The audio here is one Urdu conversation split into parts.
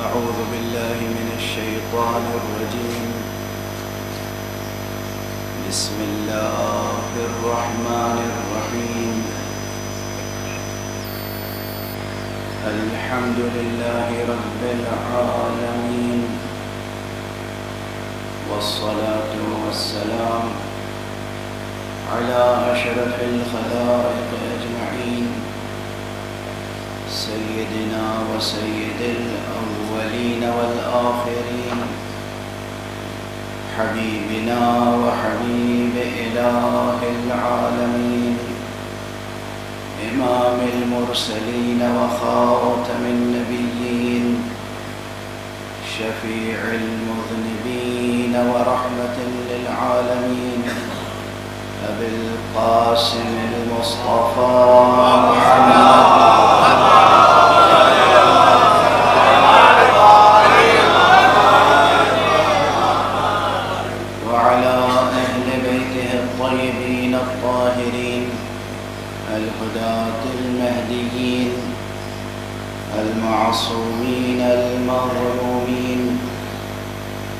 أعوذ بالله من الشيطان الرجيم. بسم الله الرحمن الرحيم. الحمد لله رب العالمين، والصلاة والسلام على أشرف الخلائق أجمعين، سيدنا وسيد الأولين والآخرين، حبيبنا وحبيب إله العالمين، إمام المرسلين وخاتم النبيين، شفيع المذنبين ورحمة للعالمين، أبي القاسم المصطفى محمد وعلى أهل بيته الطيبين الطاهرين الهداة المهديين المعصومين المظلومين،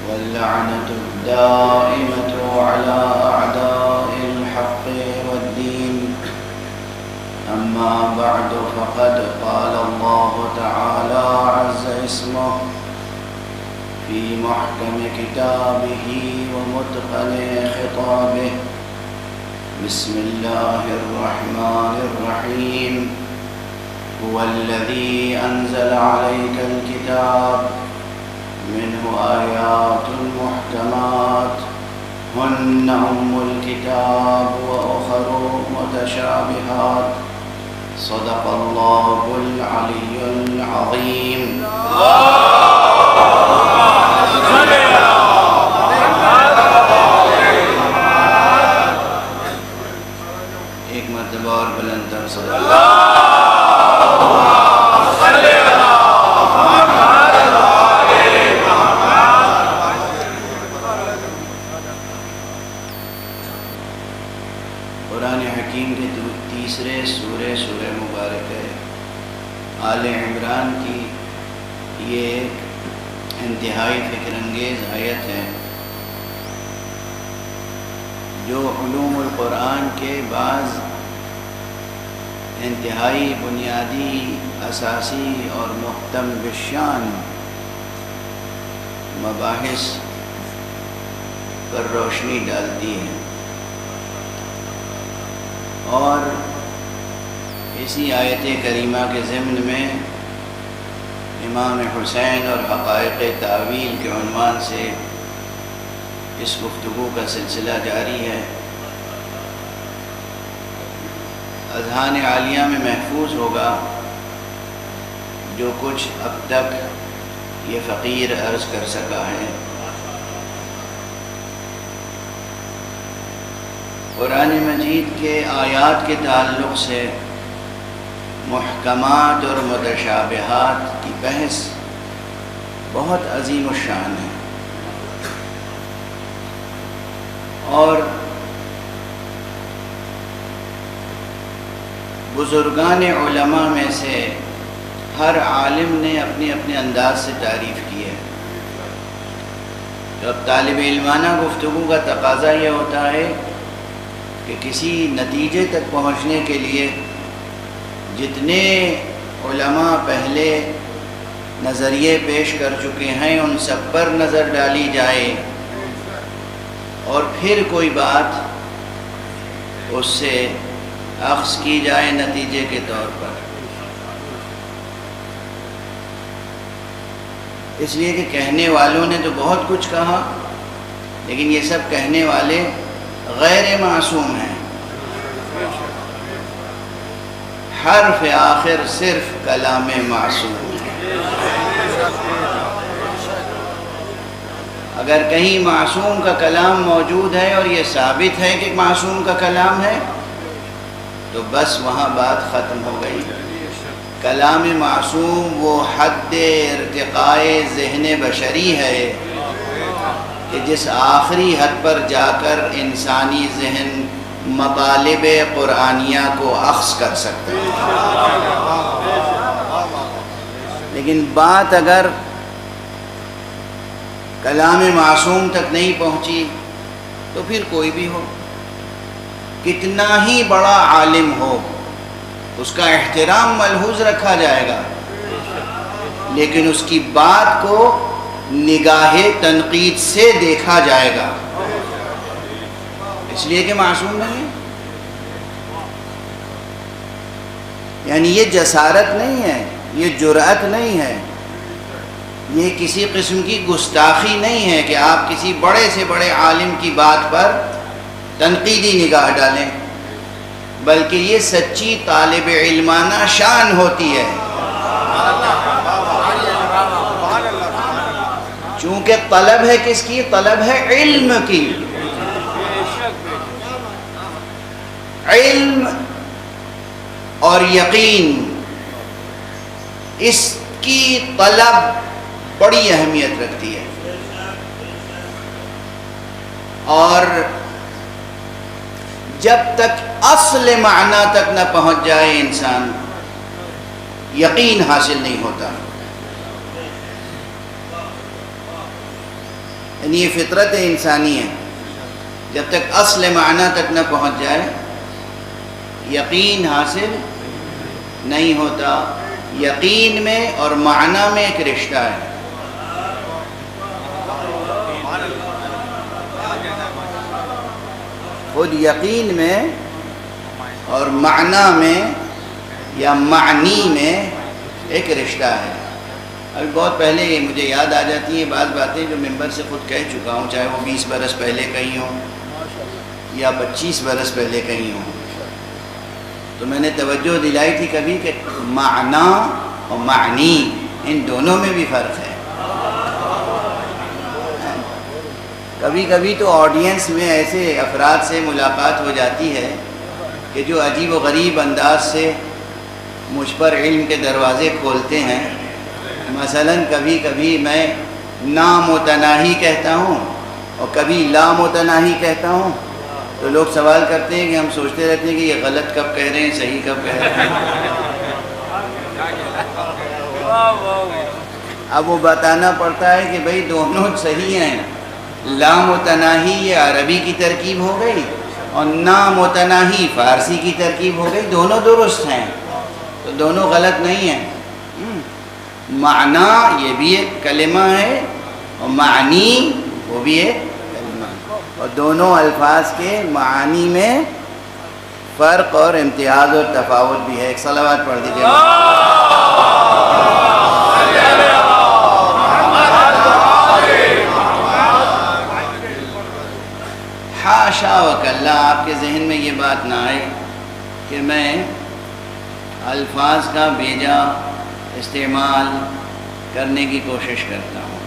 واللعنة الدائمة على أعداء الحق والدين. أما بعد، فقد قال الله تعالى عز اسمه في محكم كتابه ومتقن خطابه: بسم الله الرحمن الرحيم. هو الذي أنزل عليك الكتاب منه آيات محكمات هن أم الكتاب وأخر متشابهات. صدق الله العلي العظيم. ایک مرتبہ اور بلند تر صدق اللہ. قرآن حکیم کے تیسرے سورہ مبارک ہے آل عمران کی. یہ ایک انتہائی فکر انگیز آیت ہے جو علوم القرآن کے بعض انتہائی بنیادی، اساسی اور محتم بالشان مباحث پر روشنی ڈالتی ہے، اور اسی آیت کریمہ کے ضمن میں امام حسین اور حقائق تعویل کے عنوان سے اس گفتگو کا سلسلہ جاری ہے. اذہان عالیہ میں محفوظ ہوگا جو کچھ اب تک یہ فقیر عرض کر سکا ہے. قرآن مجید کے آیات کے تعلق سے محکمات اور متشابہات کی بحث بہت عظیم الشان ہے، اور بزرگان علماء میں سے ہر عالم نے اپنے اپنے انداز سے تعریف کی ہے. تو اب طالب علمانہ گفتگو کا تقاضا یہ ہوتا ہے کہ کسی نتیجے تک پہنچنے کے لیے جتنے علماء پہلے نظریے پیش کر چکے ہیں ان سب پر نظر ڈالی جائے، اور پھر کوئی بات اس سے اخذ کی جائے نتیجے کے طور پر. اس لیے کہ کہنے والوں نے تو بہت کچھ کہا، لیکن یہ سب کہنے والے غیر معصوم ہیں. حرف آخر صرف کلام معصوم ہے. اگر کہیں معصوم کا کلام موجود ہے اور یہ ثابت ہے کہ معصوم کا کلام ہے تو بس وہاں بات ختم ہو گئی. کلام معصوم وہ حد ارتقاء ذہن بشری ہے کہ جس آخری حد پر جا کر انسانی ذہن مطالب قرآنیہ کو اخذ کر سکتے ہیں. لیکن بات اگر کلام معصوم تک نہیں پہنچی تو پھر کوئی بھی ہو، کتنا ہی بڑا عالم ہو، اس کا احترام ملحوظ رکھا جائے گا، لیکن اس کی بات کو نگاہ تنقید سے دیکھا جائے گا، اس لیے کہ معصوم نہیں ہے۔ یعنی یہ جسارت نہیں ہے، یہ جرأت نہیں ہے، یہ کسی قسم کی گستاخی نہیں ہے کہ آپ کسی بڑے سے بڑے عالم کی بات پر تنقیدی نگاہ ڈالیں، بلکہ یہ سچی طالب علمانہ شان ہوتی ہے، چونکہ طلب ہے کس کی؟ طلب ہے علم کی۔ علم اور یقین، اس کی طلب بڑی اہمیت رکھتی ہے، اور جب تک اصل معنی تک نہ پہنچ جائے انسان، یقین حاصل نہیں ہوتا۔ یعنی یہ فطرت انسانی ہے، جب تک اصل معنی تک نہ پہنچ جائے یقین حاصل نہیں ہوتا۔ یقین میں اور معنی میں ایک رشتہ ہے۔ خود یقین میں اور معنی میں یا معنی میں ایک رشتہ ہے۔ ابھی بہت پہلے یہ مجھے یاد آ جاتی ہیں بعض باتیں جو ممبر سے خود کہہ چکا ہوں، چاہے وہ 20 برس پہلے کہی ہوں یا 25 برس پہلے کہی ہوں۔ تو میں نے توجہ دلائی تھی کبھی کہ معنی اور معنی ان دونوں میں بھی فرق ہے۔ کبھی کبھی تو آڈینس میں ایسے افراد سے ملاقات ہو جاتی ہے کہ جو عجیب و غریب انداز سے مجھ پر علم کے دروازے کھولتے ہیں۔ مثلا کبھی کبھی میں نامتناہی کہتا ہوں اور کبھی لامتناہی کہتا ہوں، تو لوگ سوال کرتے ہیں کہ ہم سوچتے رہتے ہیں کہ یہ غلط کب کہہ رہے ہیں، صحیح کب کہہ رہے ہیں۔ اب وہ بتانا پڑتا ہے کہ بھئی دونوں صحیح ہیں، لامتناہی یہ عربی کی ترکیب ہو گئی اور نامتناہی فارسی کی ترکیب ہو گئی، دونوں درست ہیں، تو دونوں غلط نہیں ہیں۔ معنی یہ بھی ایک کلمہ ہے اور معنی وہ بھی ایک کلمہ ہے، اور دونوں الفاظ کے معانی میں فرق اور امتیاز اور تفاوت بھی ہے۔ ایک صلوات پڑھ دیجیے۔ حاشا وکلا آپ کے ذہن میں یہ بات نہ آئے کہ میں الفاظ کا بیجا استعمال کرنے کی کوشش کرتا ہوں۔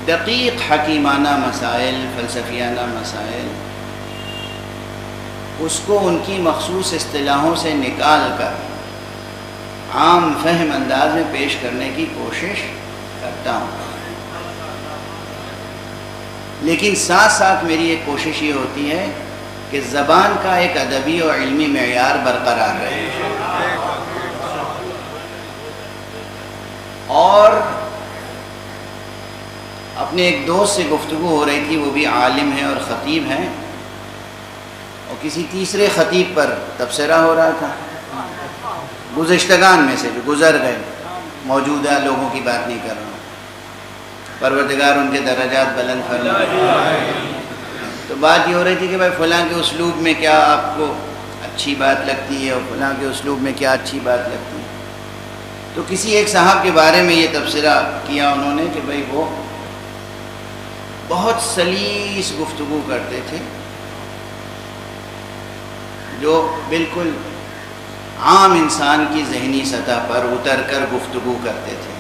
دقیق حکیمانہ مسائل، فلسفیانہ مسائل، اس کو ان کی مخصوص اصطلاحوں سے نکال کر عام فہم انداز میں پیش کرنے کی کوشش کرتا ہوں، لیکن ساتھ ساتھ میری ایک کوشش یہ ہوتی ہے کہ زبان کا ایک ادبی اور علمی معیار برقرار رہے۔ اور اپنے ایک دوست سے گفتگو ہو رہی تھی، وہ بھی عالم ہیں اور خطیب ہیں، اور کسی تیسرے خطیب پر تبصرہ ہو رہا تھا، گزشتگان میں سے جو گزر گئے، موجودہ لوگوں کی بات نہیں کر رہا ہوں، پروردگار ان کے درجات بلند فرمائے۔ تو بات یہ ہو رہی تھی کہ بھائی فلاں کے اسلوب میں کیا آپ کو اچھی بات لگتی ہے اور فلاں کے اسلوب میں کیا اچھی بات لگتی ہے۔ تو کسی ایک صاحب کے بارے میں یہ تبصرہ کیا انہوں نے کہ بھائی وہ بہت سلیس گفتگو کرتے تھے، جو بالکل عام انسان کی ذہنی سطح پر اتر کر گفتگو کرتے تھے۔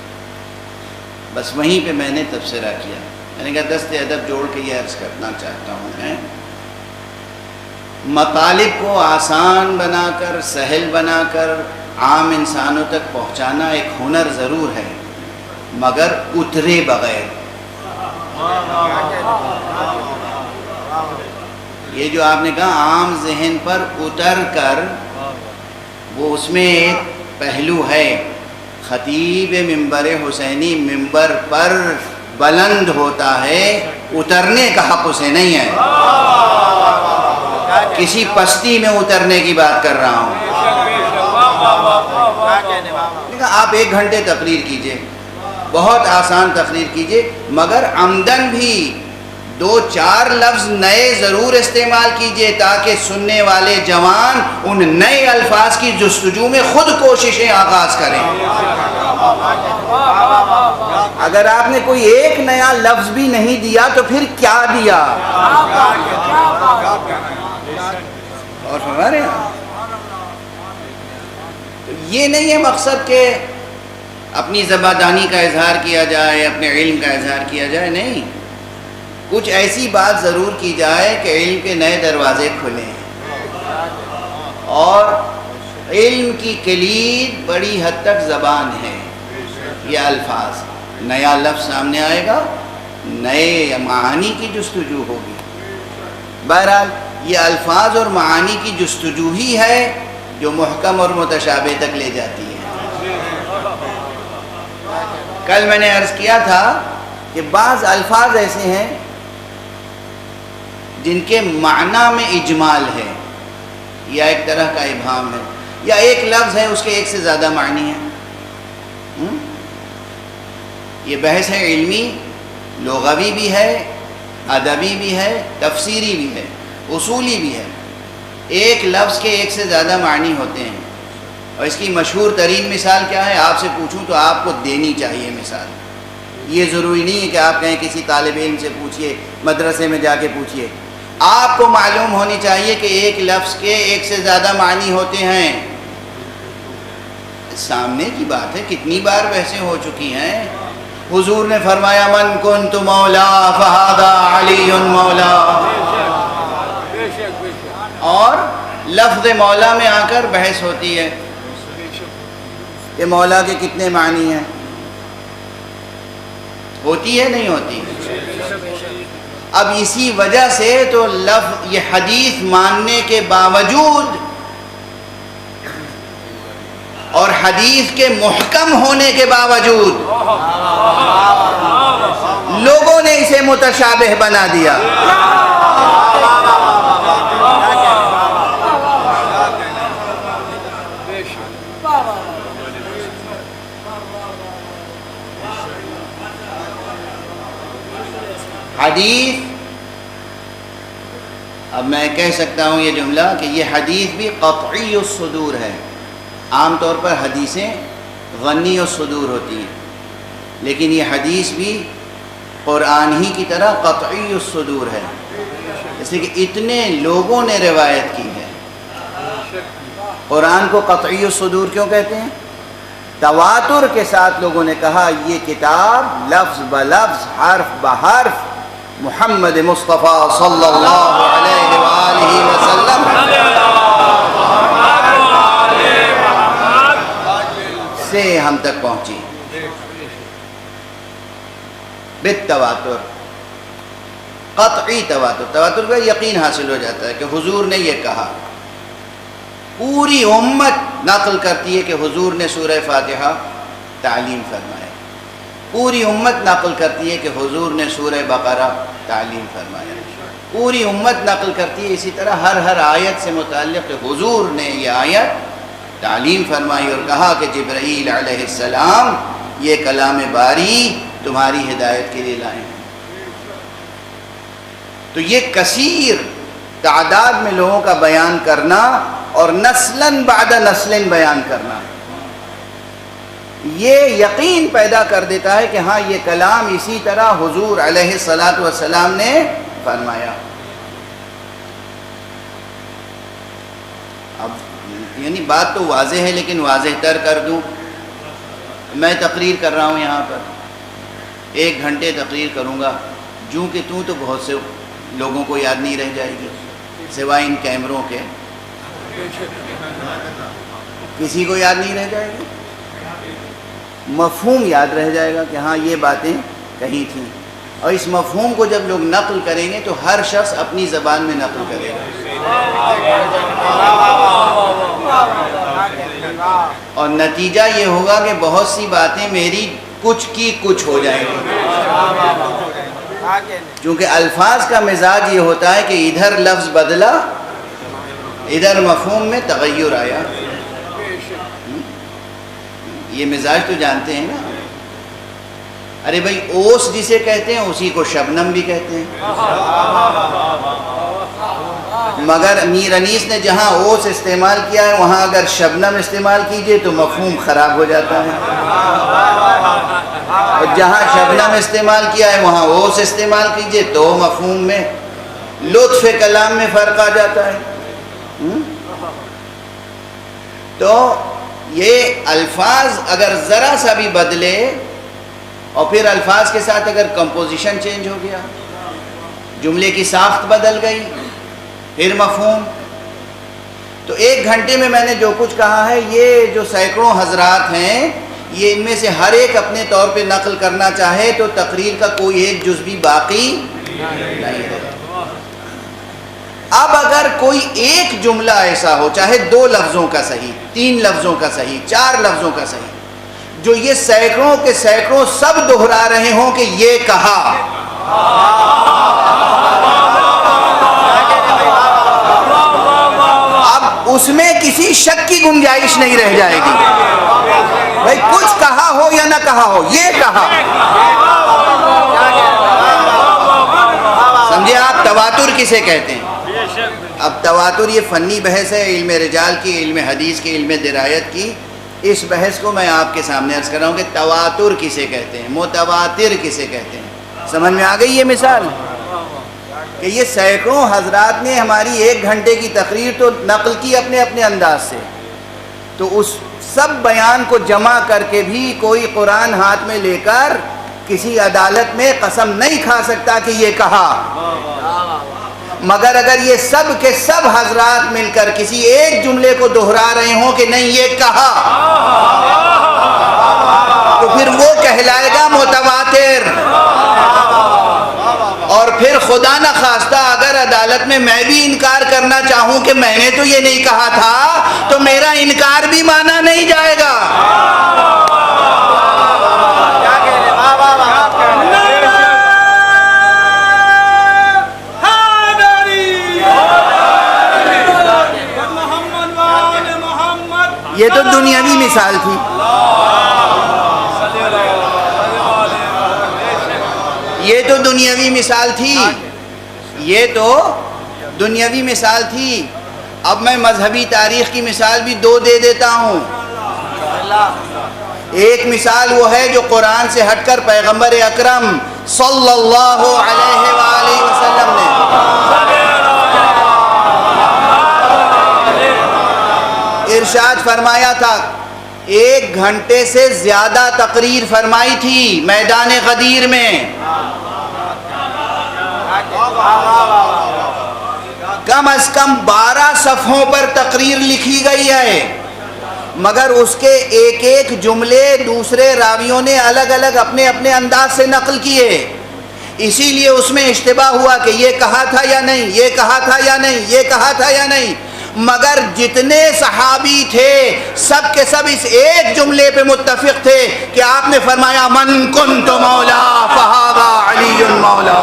بس وہیں پہ میں نے تبصرہ کیا، میں نے کہا دست ادب جوڑ کے یہ عرض کرنا چاہتا ہوں، میں مطالب کو آسان بنا کر، سہل بنا کر عام انسانوں تک پہنچانا ایک ہنر ضرور ہے، مگر اترے بغیر۔ یہ جو آپ نے کہا عام ذہن پر اتر کر، وہ اس میں ایک پہلو ہے، خطیب ممبر حسینی ممبر پر بلند ہوتا ہے، اترنے کا حق اسے نہیں ہے۔ کسی پستی میں اترنے کی بات کر رہا ہوں۔ آپ 1 گھنٹے تقریر کیجئے، بہت آسان تقریر کیجئے، مگر عمدن بھی 2-4 لفظ نئے ضرور استعمال کیجئے تاکہ سننے والے جوان ان نئے الفاظ کی جستجو میں خود کوششیں آغاز کریں۔ اگر آپ نے کوئی ایک نیا لفظ بھی نہیں دیا تو پھر کیا دیا؟ اور فرما رہے ہیں یہ نہیں ہے مقصد کہ اپنی زبادانی کا اظہار کیا جائے، اپنے علم کا اظہار کیا جائے، نہیں، کچھ ایسی بات ضرور کی جائے کہ علم کے نئے دروازے کھلیں۔ اور علم کی کلید بڑی حد تک زبان ہے، یہ الفاظ، نیا لفظ سامنے آئے گا، نئے معانی کی جستجو ہوگی۔ بہرحال یہ الفاظ اور معانی کی جستجو ہی ہے جو محکم اور متشابہ تک لے جاتی ہے۔ کل میں نے عرض کیا تھا کہ بعض الفاظ ایسے ہیں جن کے معنی میں اجمال ہے یا ایک طرح کا ابہام ہے، یا ایک لفظ ہے اس کے ایک سے زیادہ معنی ہیں۔ یہ بحث ہے علمی، لغوی بھی ہے، ادبی بھی ہے، تفسیری بھی ہے، اصولی بھی ہے۔ ایک لفظ کے ایک سے زیادہ معنی ہوتے ہیں، اور اس کی مشہور ترین مثال کیا ہے؟ آپ سے پوچھوں تو آپ کو دینی چاہیے مثال۔ یہ ضروری نہیں ہے کہ آپ کہیں کسی طالب علم سے پوچھئے، مدرسے میں جا کے پوچھئے، آپ کو معلوم ہونی چاہیے کہ ایک لفظ کے ایک سے زیادہ معنی ہوتے ہیں۔ سامنے کی بات ہے، کتنی بار بحثیں ہو چکی ہیں۔ حضور نے فرمایا من کنت مولا فہذا علی مولا، اور لفظ مولا میں آ کر بحث ہوتی ہے کہ مولا کے کتنے معنی ہیں، ہوتی ہے نہیں ہوتی؟ اب اسی وجہ سے تو لفظ یہ حدیث ماننے کے باوجود اور حدیث کے محکم ہونے کے باوجود لوگوں نے اسے متشابہ بنا دیا۔ حدیث، اب میں کہہ سکتا ہوں یہ جملہ کہ یہ حدیث بھی قطعی الصدور ہے۔ عام طور پر حدیثیں غنی الصدور ہوتی ہیں، لیکن یہ حدیث بھی قرآن ہی کی طرح قطعی الصدور ہے، اس لیے کہ اتنے لوگوں نے روایت کی ہے۔ قرآن کو قطعی الصدور کیوں کہتے ہیں؟ تواتر کے ساتھ لوگوں نے کہا یہ کتاب لفظ بلفظ حرف بحرف محمد مصطفیٰ صلی اللہ علیہ وآلہ وسلم سے ہم تک پہنچی بالتواتر، قطعی تواتر۔ تواتر کا یقین حاصل ہو جاتا ہے کہ حضور نے یہ کہا۔ پوری امت نقل کرتی ہے کہ حضور نے سورہ فاتحہ تعلیم فرمایا، پوری امت نقل کرتی ہے کہ حضور نے سورہ بقرہ تعلیم فرمایا، پوری امت نقل کرتی ہے اسی طرح ہر آیت سے متعلق کہ حضور نے یہ آیت تعلیم فرمائی اور کہا کہ جبرائیل علیہ السلام یہ کلام باری تمہاری ہدایت کے لیے لائے ہیں۔ تو یہ کثیر تعداد میں لوگوں کا بیان کرنا اور نسلاً بعد نسل بیان کرنا، یہ یقین پیدا کر دیتا ہے کہ ہاں یہ کلام اسی طرح حضور علیہ الصلاۃ والسلام نے فرمایا۔ اب یعنی بات تو واضح ہے لیکن واضح تر کر دوں۔ میں تقریر کر رہا ہوں یہاں پر، 1 گھنٹے تقریر کروں گا، جوں کہ تو بہت سے لوگوں کو یاد نہیں رہ جائے گی سوائے ان کیمروں کے، کسی کو یاد نہیں رہ جائے گی، مفہوم یاد رہ جائے گا کہ ہاں یہ باتیں کہیں تھیں، اور اس مفہوم کو جب لوگ نقل کریں گے تو ہر شخص اپنی زبان میں نقل کرے گا۔ اور نتیجہ یہ ہوگا کہ بہت سی باتیں میری کچھ کی کچھ ہو جائیں گی، چونکہ الفاظ کا مزاج یہ ہوتا ہے کہ ادھر لفظ بدلا، ادھر مفہوم میں تغیر آیا۔ یہ مزاج تو جانتے ہیں نا، ارے بھائی اوس جسے کہتے ہیں اسی کو شبنم بھی کہتے ہیں، مگر میر انیس نے جہاں اوس استعمال کیا ہے وہاں اگر شبنم استعمال کیجئے تو مفہوم خراب ہو جاتا ہے، اور جہاں شبنم استعمال کیا ہے وہاں اوس استعمال کیجئے تو مفہوم میں لطف کلام میں فرق آ جاتا ہے۔ تو یہ الفاظ اگر ذرا سا بھی بدلے اور پھر الفاظ کے ساتھ اگر کمپوزیشن چینج ہو گیا، جملے کی ساخت بدل گئی، پھر مفہوم، تو 1 گھنٹے میں میں نے جو کچھ کہا ہے یہ جو سینکڑوں حضرات ہیں یہ ان میں سے ہر ایک اپنے طور پہ نقل کرنا چاہے تو تقریر کا کوئی ایک جز بھی باقی نہیں ہے۔ اب اگر کوئی ایک جملہ ایسا ہو، چاہے 2 لفظوں کا صحیح، 3 لفظوں کا صحیح، 4 لفظوں کا صحیح، جو یہ سینکڑوں کے سینکڑوں سب دہرا رہے ہوں کہ یہ کہا، اب اس میں کسی شک کی گنجائش نہیں رہ جائے گی، بھائی کچھ کہا ہو یا نہ کہا ہو، یہ کہا۔ سمجھے آپ تواتر کسے کہتے ہیں؟ اب تواتر یہ فنی بحث ہے، علم رجال کی، علم حدیث کی، علم درایت کی۔ اس بحث کو میں آپ کے سامنے عرض کر رہا ہوں کہ تواتر کسے کہتے ہیں، متواتر کسے کہتے ہیں۔ سمجھ میں آ گئی یہ مثال کہ یہ سینکڑوں حضرات نے ہماری 1 گھنٹے کی تقریر تو نقل کی اپنے اپنے انداز سے، تو اس سب بیان کو جمع کر کے بھی کوئی قرآن ہاتھ میں لے کر کسی عدالت میں قسم نہیں کھا سکتا کہ یہ کہا، مگر اگر یہ سب کے سب حضرات مل کر کسی ایک جملے کو دہرا رہے ہوں کہ نہیں یہ کہا، تو پھر وہ کہلائے گا متواتر۔ اور پھر خدا نہ خواستہ اگر عدالت میں میں بھی انکار کرنا چاہوں کہ میں نے تو یہ نہیں کہا تھا تو میرا انکار بھی مانا نہیں جائے گا۔ یہ تو دنیاوی مثال تھی، یہ تو دنیاوی مثال تھی، یہ تو دنیاوی مثال تھی۔ اب میں مذہبی تاریخ کی مثال بھی 2 دے دیتا ہوں۔ ایک مثال وہ ہے جو قرآن سے ہٹ کر پیغمبر اکرم صلی اللہ علیہ وآلہ وسلم نے ارشاد فرمایا تھا، 1 گھنٹے سے زیادہ تقریر فرمائی تھی میدان غدیر میں، کم از کم 12 صفحوں پر تقریر لکھی گئی ہے، مگر اس کے ایک ایک جملے دوسرے راویوں نے الگ الگ اپنے اپنے انداز سے نقل کیے، اسی لیے اس میں اشتباہ ہوا کہ یہ کہا تھا یا نہیں، یہ کہا تھا یا نہیں، یہ کہا تھا یا نہیں، مگر جتنے صحابی تھے سب کے سب اس ایک جملے پہ متفق تھے کہ آپ نے فرمایا من کنت مولا فہذا علی مولا۔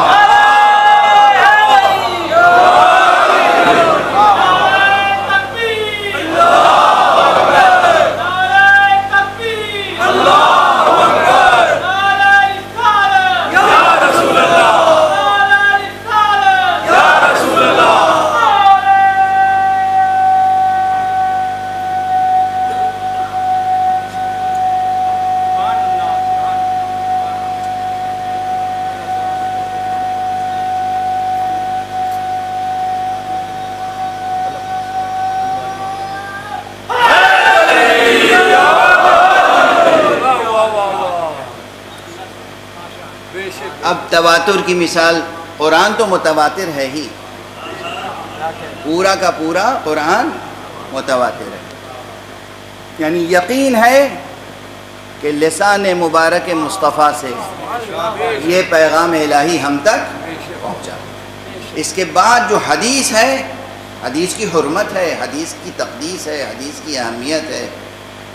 اب تواتر کی مثال، قرآن تو متواتر ہے ہی، پورا کا پورا قرآن متواتر ہے، یعنی یقین ہے کہ لسان مبارک مصطفیٰ سے یہ پیغام الہی ہم تک پہنچا۔ اس کے بعد جو حدیث ہے حدیث کی حرمت ہے، حدیث کی تقدیس ہے، حدیث کی اہمیت ہے.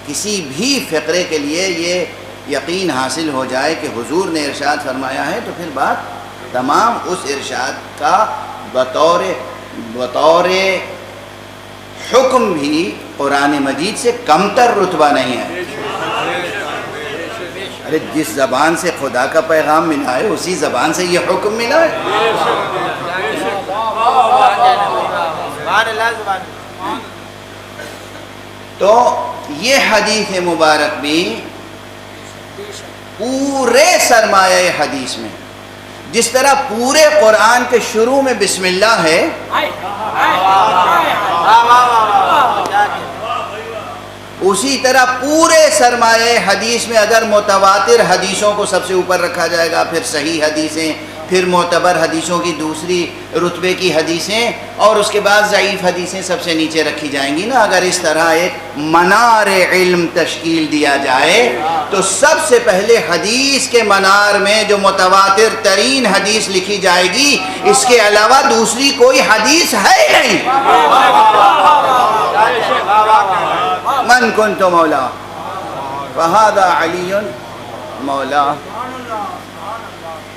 کسی بھی فقرے کے لیے یہ یقین حاصل ہو جائے کہ حضور نے ارشاد فرمایا ہے، تو پھر بات تمام اس ارشاد کا بطور حکم بھی قرآن مجید سے کمتر رتبہ نہیں ہے. ارے جس زبان سے خدا کا پیغام ملا ہے اسی زبان سے یہ حکم ملا ہے. تو یہ حدیث مبارک بھی پورے سرمایہ حدیث میں، جس طرح پورے قرآن کے شروع میں بسم اللہ ہے، اسی طرح پورے سرمایہ حدیث میں اگر متواتر حدیثوں کو سب سے اوپر رکھا جائے گا، پھر صحیح حدیثیں، پھر معتبر حدیثوں کی دوسری رتبے کی حدیثیں، اور اس کے بعد ضعیف حدیثیں سب سے نیچے رکھی جائیں گی نا. اگر اس طرح ایک منار علم تشکیل دیا جائے تو سب سے پہلے حدیث کے منار میں جو متواتر ترین حدیث لکھی جائے گی، اس کے علاوہ دوسری کوئی حدیث ہے نہیں. من کنت مولا فہذا علی مولا.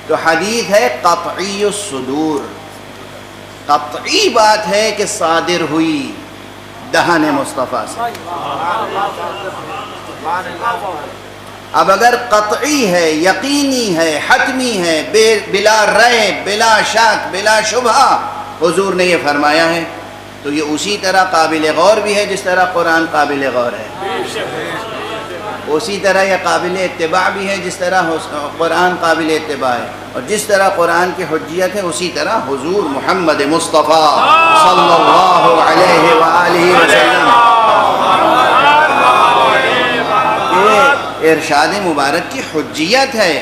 تو حدیث ہے قطعی الصدور، قطعی بات ہے کہ صادر ہوئی دہن مصطفیٰ سے. اب اگر قطعی ہے، یقینی ہے، حتمی ہے، بلا ریب، بلا شک، بلا شبہ حضور نے یہ فرمایا ہے، تو یہ اسی طرح قابل غور بھی ہے جس طرح قرآن قابل غور ہے. اسی طرح یہ قابل اتباع بھی ہے جس طرح قرآن قابل اتباع ہے. اور جس طرح قرآن کی حجیت ہے اسی طرح حضور محمد مصطفیٰ صلی اللہ علیہ وآلہ وسلم یہ ارشاد مبارک کی حجیت ہے.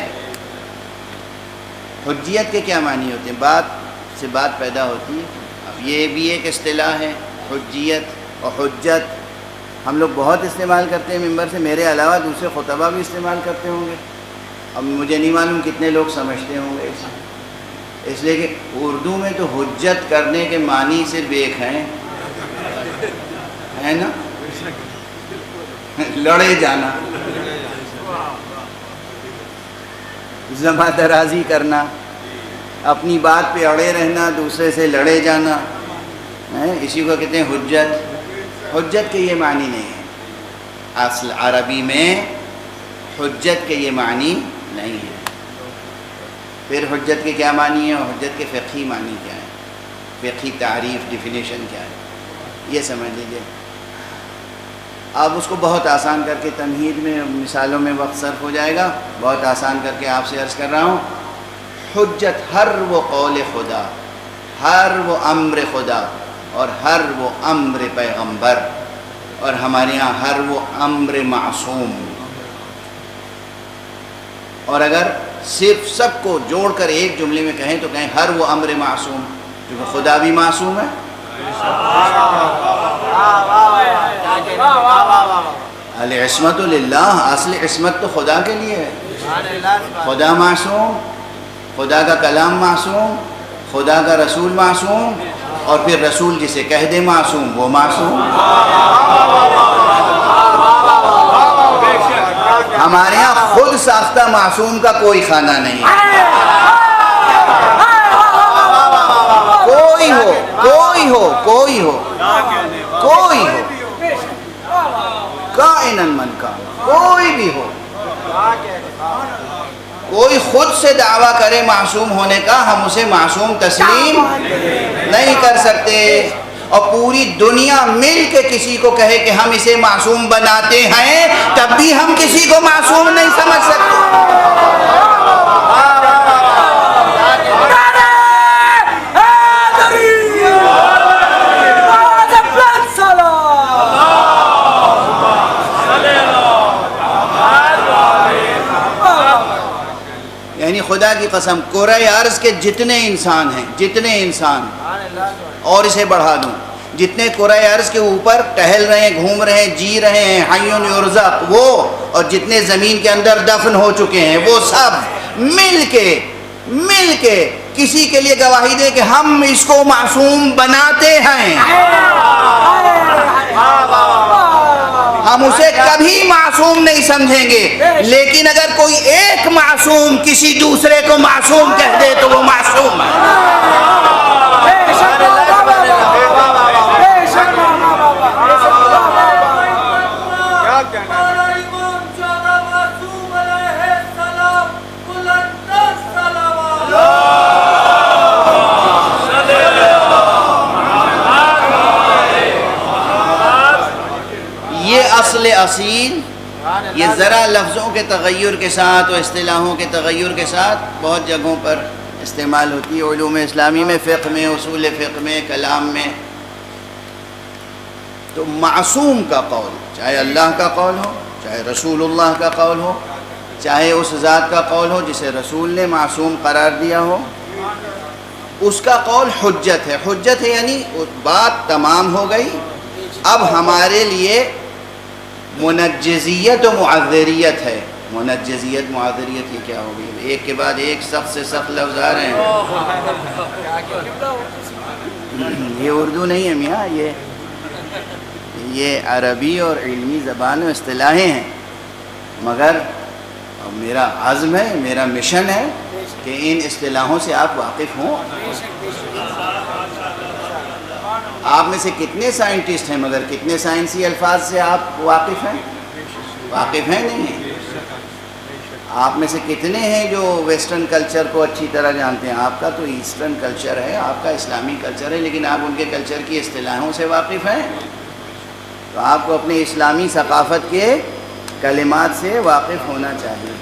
حجیت کے کیا معنی ہوتے ہیں؟ بات سے بات پیدا ہوتی ہے. اب یہ بھی ایک اصطلاح ہے، حجیت اور حجت. ہم لوگ بہت استعمال کرتے ہیں ممبر سے، میرے علاوہ دوسرے خطبہ بھی استعمال کرتے ہوں گے. اب مجھے نہیں معلوم کتنے لوگ سمجھتے ہوں گے اس لیے کہ اردو میں تو حجت کرنے کے معنی صرف ایک ہیں، ہے نا، لڑے جانا، زباں درازی کرنا، اپنی بات پہ اڑے رہنا، دوسرے سے لڑے جانا، اسی کو کہتے ہیں حجت. حجت کے یہ معنی نہیں ہے، اصل عربی میں حجت کے یہ معنی نہیں ہے. پھر حجت کے کیا معنی ہے اور حجت کے فقہی معنی کیا ہے، فقہی تعریف، ڈیفینیشن کیا ہے، یہ سمجھ لیجیے. اب اس کو بہت آسان کر کے تمہید میں، مثالوں میں وقت صرف ہو جائے گا، بہت آسان کر کے آپ سے عرض کر رہا ہوں. حجت ہر وہ قول خدا، ہر وہ امر خدا، اور ہر وہ امر پیغمبر، اور ہمارے ہاں ہر وہ امر معصوم. اور اگر صرف سب کو جوڑ کر ایک جملے میں کہیں تو کہیں ہر وہ امر معصوم، کیونکہ خدا بھی معصوم ہے. العصمت للہ، اصل عصمت تو خدا کے لیے ہے. خدا معصوم، خدا کا کلام معصوم، خدا کا رسول معصوم، اور پھر رسول جسے کہہ دے معصوم وہ معصوم. ہمارے ہاں خود ساختہ معصوم کا کوئی خانہ نہیں ہے. کوئی ہو، کوئی ہو، کوئی ہو، کوئی ہو، کائناً من کان، کوئی بھی ہو، کوئی خود سے دعویٰ کرے معصوم ہونے کا، ہم اسے معصوم تسلیم نہیں کر سکتے. اور پوری دنیا مل کے کسی کو کہے کہ ہم اسے معصوم بناتے ہیں، تب بھی ہم کسی کو معصوم نہیں سمجھ سکتے. یعنی خدا کی قسم، کرۂ ارض کے جتنے انسان ہیں، جتنے انسان، اور اسے بڑھا دوں، جتنے کرۂ ارض کے اوپر ٹہل رہے ہیں، گھوم رہے ہیں، جی رہے ہیں، حیٌ یرزق، وہ، اور جتنے زمین کے اندر دفن ہو چکے ہیں، وہ سب مل کے کسی کے لیے گواہی دیں کہ ہم اس کو معصوم بناتے ہیں، ہم اسے کبھی معصوم نہیں سمجھیں گے، لیکن اگر کوئی ایک معصوم کسی دوسرے کو معصوم کہہ دے تو وہ معصوم ہے۔ اصل اصیل یہ ذرا لفظوں کے تغیر کے ساتھ اور اصطلاحوں کے تغیر کے ساتھ بہت جگہوں پر استعمال ہوتی ہے، علوم اسلامی میں، فقہ میں، اصول فقہ میں، کلام میں۔ تو معصوم کا قول چاہے اللہ کا قول ہو، چاہے رسول اللہ کا قول ہو، چاہے اس ذات کا قول ہو جسے رسول نے معصوم قرار دیا ہو، اس کا قول حجت ہے۔ حجت ہے یعنی بات تمام ہو گئی، اب ہمارے لیے منجزیت و معذریت ہے۔ منجزیت معذریت یہ کیا ہوگی؟ ایک کے بعد ایک سخت سے سخت لفظ آ رہے ہیں۔ یہ اردو نہیں ہے میاں، یہ عربی اور علمی زبان و اصطلاحیں ہیں، مگر میرا عزم ہے، میرا مشن ہے کہ ان اصطلاحوں سے آپ واقف ہوں۔ آپ میں سے کتنے سائنٹسٹ ہیں مگر کتنے سائنسی الفاظ سے آپ واقف ہیں؟ واقف ہیں نہیں ہیں۔ آپ میں سے کتنے ہیں جو ویسٹرن کلچر کو اچھی طرح جانتے ہیں؟ آپ کا تو ایسٹرن کلچر ہے، آپ کا اسلامی کلچر ہے، لیکن آپ ان کے کلچر کی اصطلاحوں سے واقف ہیں؟ تو آپ کو اپنی اسلامی ثقافت کے کلمات سے واقف ہونا چاہیے۔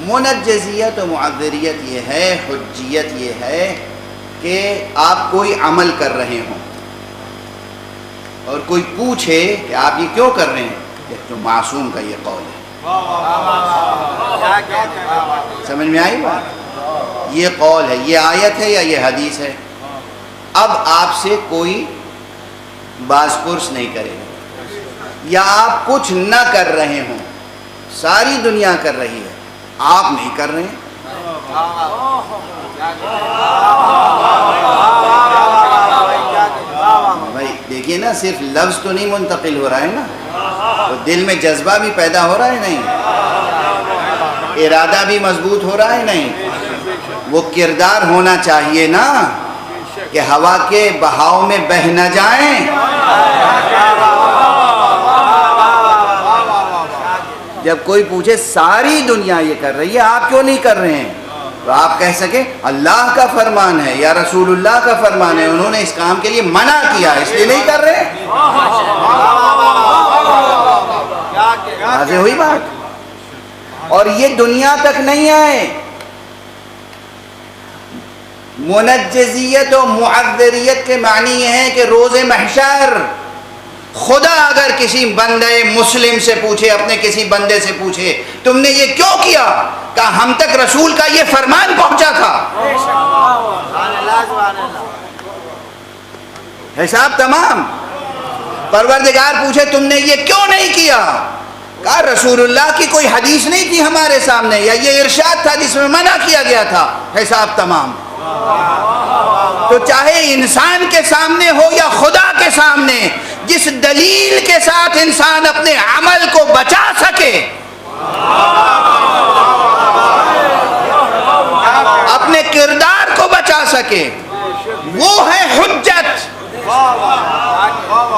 منجزیت و معذریت یہ ہے، حجیت یہ ہے کہ آپ کوئی عمل کر رہے ہوں اور کوئی پوچھے کہ آپ یہ کیوں کر رہے ہیں، کہ تو معصوم کا یہ قول ہے۔ سمجھ میں آئی بات؟ یہ قول ہے، یہ آیت ہے یا یہ حدیث ہے۔ اب آپ سے کوئی باز پرس نہیں کرے گا، یا آپ کچھ نہ کر رہے ہوں، ساری دنیا کر رہی ہے، آپ نہیں کر رہے ہیں۔ بھائی دیکھیے نا، صرف لفظ تو نہیں منتقل ہو رہا ہے نا، تو دل میں جذبہ بھی پیدا ہو رہا ہے نہیں، ارادہ بھی مضبوط ہو رہا ہے نہیں، وہ کردار ہونا چاہیے نا کہ ہوا کے بہاؤ میں بہہ نہ جائیں۔ جب کوئی پوچھے ساری دنیا یہ کر رہی ہے، آپ کیوں نہیں کر رہے ہیں، تو آپ کہہ سکیں اللہ کا فرمان ہے یا رسول اللہ کا فرمان ہے، انہوں نے اس کام کے لیے منع کیا اس لیے نہیں کر رہے۔ واضح ہوئی بات؟ اور یہ دنیا تک نہیں آئے۔ منجزیت و معذریت کے معنی یہ ہے کہ روز محشر خدا اگر کسی بندے مسلم سے پوچھے، اپنے کسی بندے سے پوچھے تم نے یہ کیوں کیا، کہا ہم تک رسول کا یہ فرمان پہنچا تھا، حساب تمام۔ پروردگار پوچھے تم نے یہ کیوں نہیں کیا، کہا رسول اللہ کی کوئی حدیث نہیں تھی ہمارے سامنے، یا یہ ارشاد تھا جس میں منع کیا گیا تھا، حساب تمام۔ تو چاہے انسان کے سامنے ہو یا خدا کے سامنے، جس دلیل کے ساتھ انسان اپنے عمل کو بچا سکے، اپنے کردار کو بچا سکے، وہ ہے حجت۔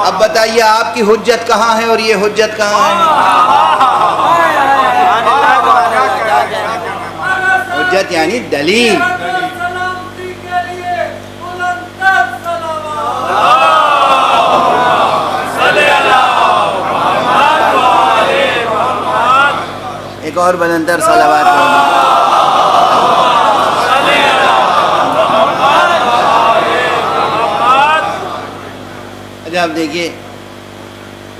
اب بتائیے آپ کی حجت کہاں ہے اور یہ حجت کہاں ہے؟ حجت یعنی دلیل۔ ایک اور بلندر صلوات پڑھنا۔ اچھا اب دیکھیے،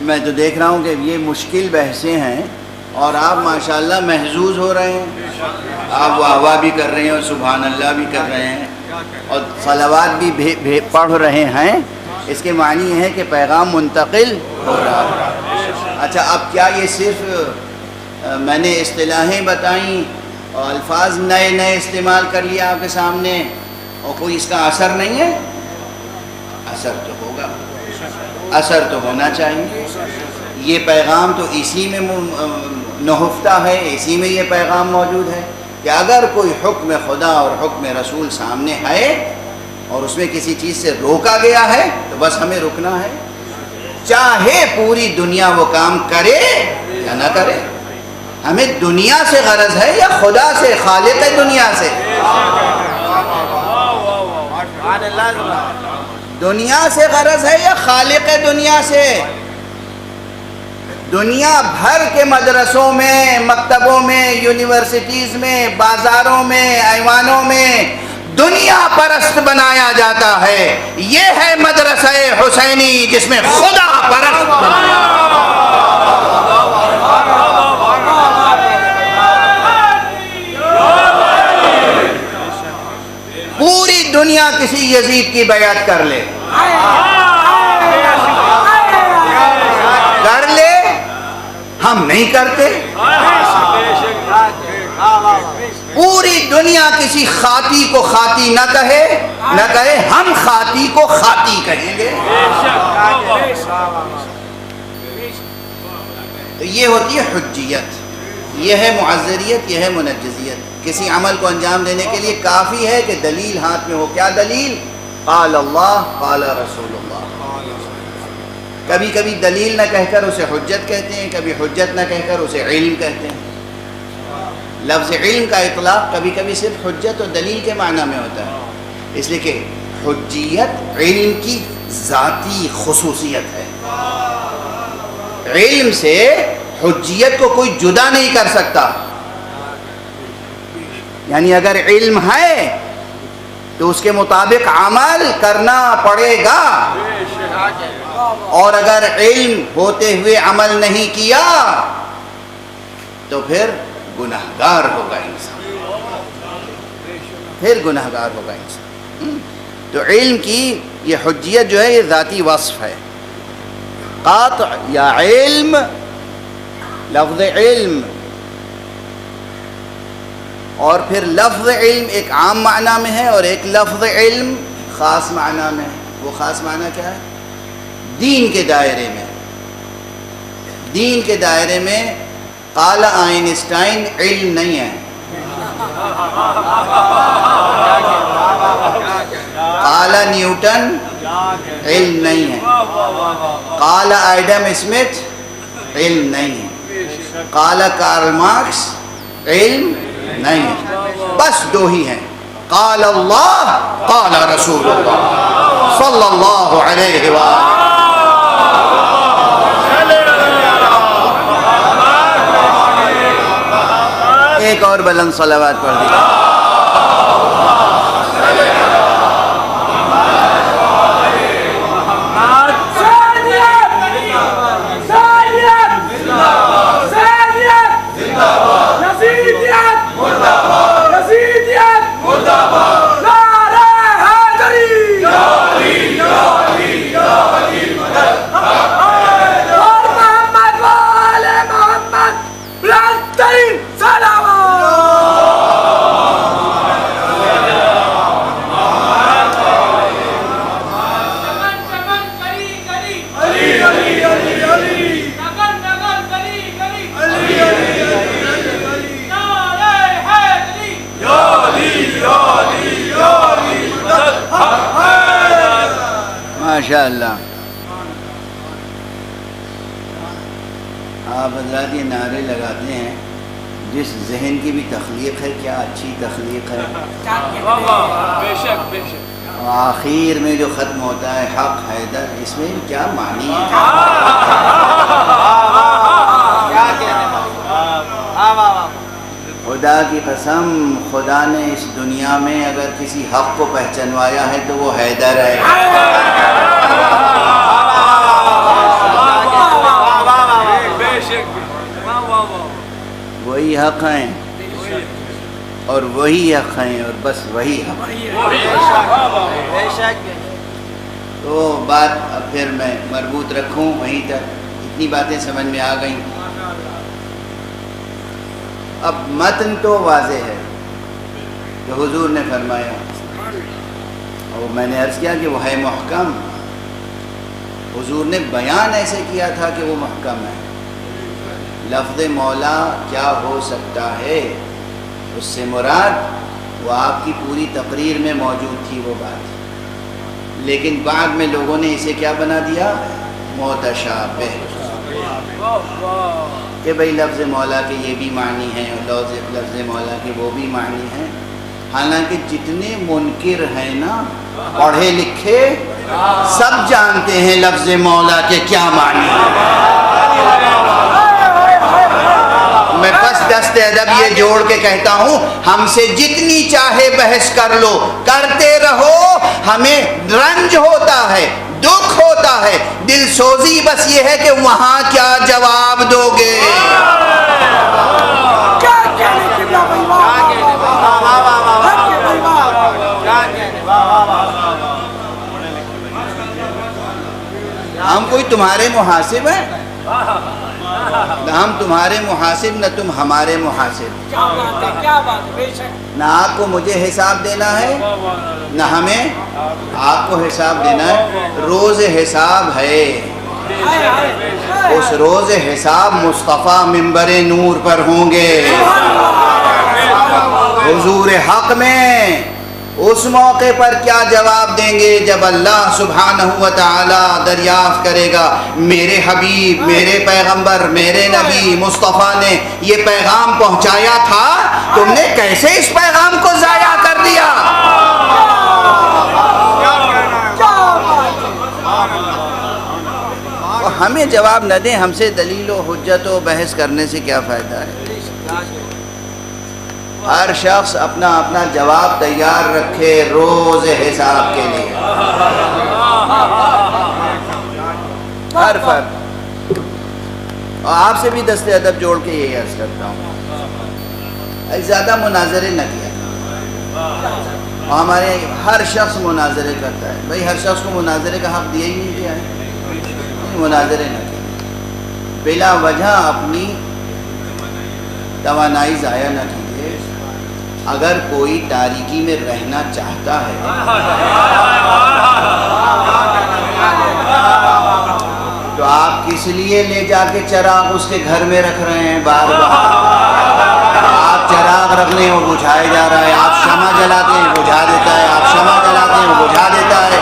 میں تو دیکھ رہا ہوں کہ یہ مشکل بحثیں ہیں اور آپ ماشاءاللہ محظوظ ہو رہے ہیں، آپ واہ واہ بھی کر رہے ہیں اور سبحان اللہ بھی کر رہے ہیں اور صلوات بھی پڑھ رہے ہیں۔ اس کے معنی یہ ہے کہ پیغام منتقل ہو رہا ہے۔ اچھا اب کیا یہ صرف میں نے اصطلاحیں بتائیں اور الفاظ نئے نئے استعمال کر لیا آپ کے سامنے اور کوئی اس کا اثر نہیں ہے؟ اثر تو ہوگا، اثر تو ہونا چاہیے۔ یہ پیغام تو اسی میں نہفتہ ہے، اسی میں یہ پیغام موجود ہے کہ اگر کوئی حکم خدا اور حکم رسول سامنے ہے اور اس میں کسی چیز سے روکا گیا ہے تو بس ہمیں رکنا ہے، چاہے پوری دنیا وہ کام کرے یا نہ کرے۔ ہمیں دنیا سے غرض ہے یا خدا سے، خالق دنیا سے؟ دنیا سے غرض ہے یا خالق دنیا سے؟ دنیا بھر کے مدرسوں میں، مکتبوں میں، یونیورسٹیز میں، بازاروں میں، ایوانوں میں دنیا پرست بنایا جاتا ہے۔ یہ ہے مدرسہ حسینی جس میں خدا پرست بنایا۔ پوری دنیا کسی یزید کی بیعت کر لے، ہم نہیں کرتے۔ پوری دنیا کسی خاطی کو خاطی نہ کہے، ہم خاطی کو خاطی کہیں گے۔ تو یہ ہوتی ہے حجیت، یہ ہے معذریت، یہ ہے منجزیت۔ کسی عمل کو انجام دینے کے لیے کافی ہے کہ دلیل ہاتھ میں ہو۔ کیا دلیل؟ قال اللہ قال رسول اللہ۔ کبھی کبھی دلیل نہ کہہ کر اسے حجت کہتے ہیں، کبھی حجت نہ کہہ کر اسے علم کہتے ہیں۔ لفظ علم کا اطلاق کبھی کبھی صرف حجت اور دلیل کے معنی میں ہوتا ہے، اس لیے کہ حجیت علم کی ذاتی خصوصیت ہے۔ علم سے حجیت کو کوئی جدا نہیں کر سکتا، یعنی اگر علم ہے تو اس کے مطابق عمل کرنا پڑے گا، اور اگر علم ہوتے ہوئے عمل نہیں کیا تو پھر گناہگار ہوگا انسان، پھر گناہگار ہوگا انسان۔ تو علم کی یہ حجیت جو ہے یہ ذاتی وصف ہے۔ قاطع یا علم، لفظ علم، اور پھر لفظ علم ایک عام معنی میں ہے اور ایک لفظ علم خاص معنی میں ہے۔ وہ خاص معنی کیا ہے؟ دین کے دائرے میں، دین کے دائرے میں قال آئنسٹائن علم نہیں ہے، قال نیوٹن علم نہیں ہے، قال ایڈم اسمتھ علم نہیں ہے، قال کارل مارکس علم نہیں ہے۔ بس دو ہی ہیں، قال اللہ قال رسول اللہ صلی اللہ علیہ وآلہ۔ ایک اور بلند صلوات پڑھ دیجیے۔ ماشاءاللہ۔ آپ حضرات یہ نعرے لگاتے ہیں، جس ذہن کی بھی تخلیق ہے، کیا اچھی تخلیق ہے۔ بے شک بے شک۔ آخر میں جو ختم ہوتا ہے حق حیدر، اس میں کیا معنی ہے؟ خدا کی قسم، خدا نے اس دنیا میں اگر کسی حق کو پہچنوایا ہے تو وہ حیدر ہے۔ وہی حق ہیں اور وہی حق ہیں اور بس وہی حق ہیں۔ تو بات اب پھر میں مربوط رکھوں وہیں تک، اتنی باتیں سمجھ میں آ گئیں۔ اب متن تو واضح ہے کہ حضور نے فرمایا، اور میں نے عرض کیا کہ وہ ہے محکم. حضور نے بیان ایسے کیا تھا کہ وہ محکم ہے. لفظ مولا کیا ہو سکتا ہے، اس سے مراد وہ آپ کی پوری تقریر میں موجود تھی وہ بات، لیکن بعد میں لوگوں نے اسے کیا بنا دیا، متشابہ، کہ بھئی لفظ مولا کے یہ بھی معنی ہیں اور لفظ مولا کے وہ بھی معنی ہیں. حالانکہ جتنے منکر ہیں نا پڑھے لکھے سب جانتے ہیں لفظ مولا کے کیا معنی ہیں. میں بس دست ادب یہ جوڑ کے کہتا ہوں، ہم سے جتنی چاہے بحث کر لو، کرتے رہو، ہمیں رنج ہوتا ہے، دکھ ہوتا ہے، دل سوزی بس یہ ہے کہ وہاں کیا جواب دو گے. ہم کوئی تمہارے محاسب ہیں؟ نہ ہم تمہارے محاسب نہ تم ہمارے محاسب. نہ آپ کو مجھے حساب دینا ہے نہ ہمیں آپ کو حساب دینا ہے. روز حساب ہے، اس روز حساب مصطفیٰ منبر نور پر ہوں گے حضور حق میں. اس موقع پر کیا جواب دیں گے جب اللہ سبحانہ و تعالی دریافت کرے گا، میرے حبیب، میرے پیغمبر، میرے نبی مصطفیٰ نے یہ پیغام پہنچایا تھا، تم نے کیسے اس پیغام کو ضائع کر دیا؟ اور ہمیں جواب نہ دیں، ہم سے دلیل و حجت و بحث کرنے سے کیا فائدہ ہے؟ ہر شخص اپنا اپنا جواب تیار رکھے روز حساب کے لیے. ہر فرد. اور آپ سے بھی دست ادب جوڑ کے یہی عرض کرتا ہوں، زیادہ مناظرے نہ کیا. اور ہمارے ہر شخص مناظرے کرتا ہے، بھائی ہر شخص کو مناظرے کا حق دیا ہی نہیں گیا ہے. مناظرے نہ کیا، بلا وجہ اپنی توانائی ضائع نہ کیجیے. اگر کوئی تاریکی میں رہنا چاہتا ہے تو آپ کس لیے لے جا کے چراغ اس کے گھر میں رکھ رہے ہیں بار بار؟ آپ چراغ رکھ لیں وہ بجھائے جا رہا ہے، آپ شمع جلاتے ہیں بجھا دیتا ہے، آپ شمع جلاتے ہیں وہ بجھا دیتا ہے.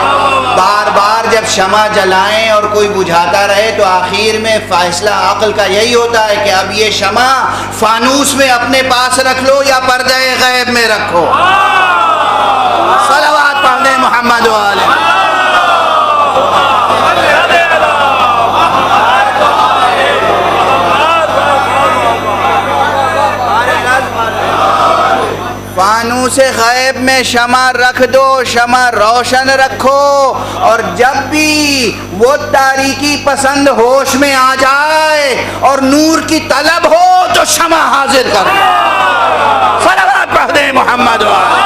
بار بار جب شمع جلائیں اور کوئی بجھاتا رہے تو آخر میں فیصلہ عقل کا یہی ہوتا ہے کہ اب یہ شمع فانوس میں اپنے پاس رکھ لو یا پردہ غیب میں رکھو. صلوات پڑھ دیں محمد و آلہ. فانوس غیب میں شمع رکھ دو، شمع روشن رکھو، اور جب بھی وہ تاریکی پسند ہوش میں آ جائے اور نور کی طلب ہو تو شمع حاضر کر دو. صلوات پڑھ دیں محمد و آلہ.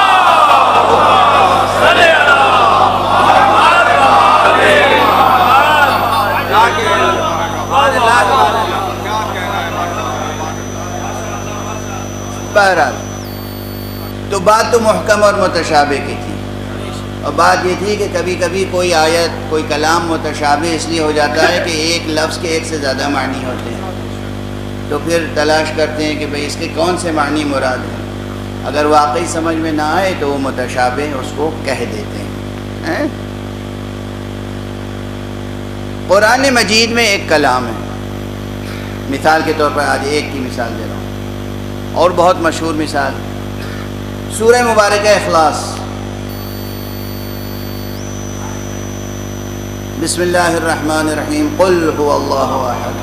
بہرحال تو بات تو محکم اور متشابہ کی تھی، اور بات یہ تھی کہ کبھی کبھی کوئی آیت کوئی کلام متشابہ اس لیے ہو جاتا ہے کہ ایک لفظ کے ایک سے زیادہ معنی ہوتے ہیں، تو پھر تلاش کرتے ہیں کہ بھئی اس کے کون سے معنی مراد ہیں. اگر واقعی سمجھ میں نہ آئے تو وہ متشابہ اس کو کہہ دیتے ہیں. قرآن مجید میں ایک کلام ہے، مثال کے طور پر آج ایک کی مثال دے رہا ہوں اور بہت مشہور مثال، سورہ مبارکہ اخلاص. بسم اللہ الرحمن الرحیم. قل هو اللہ احد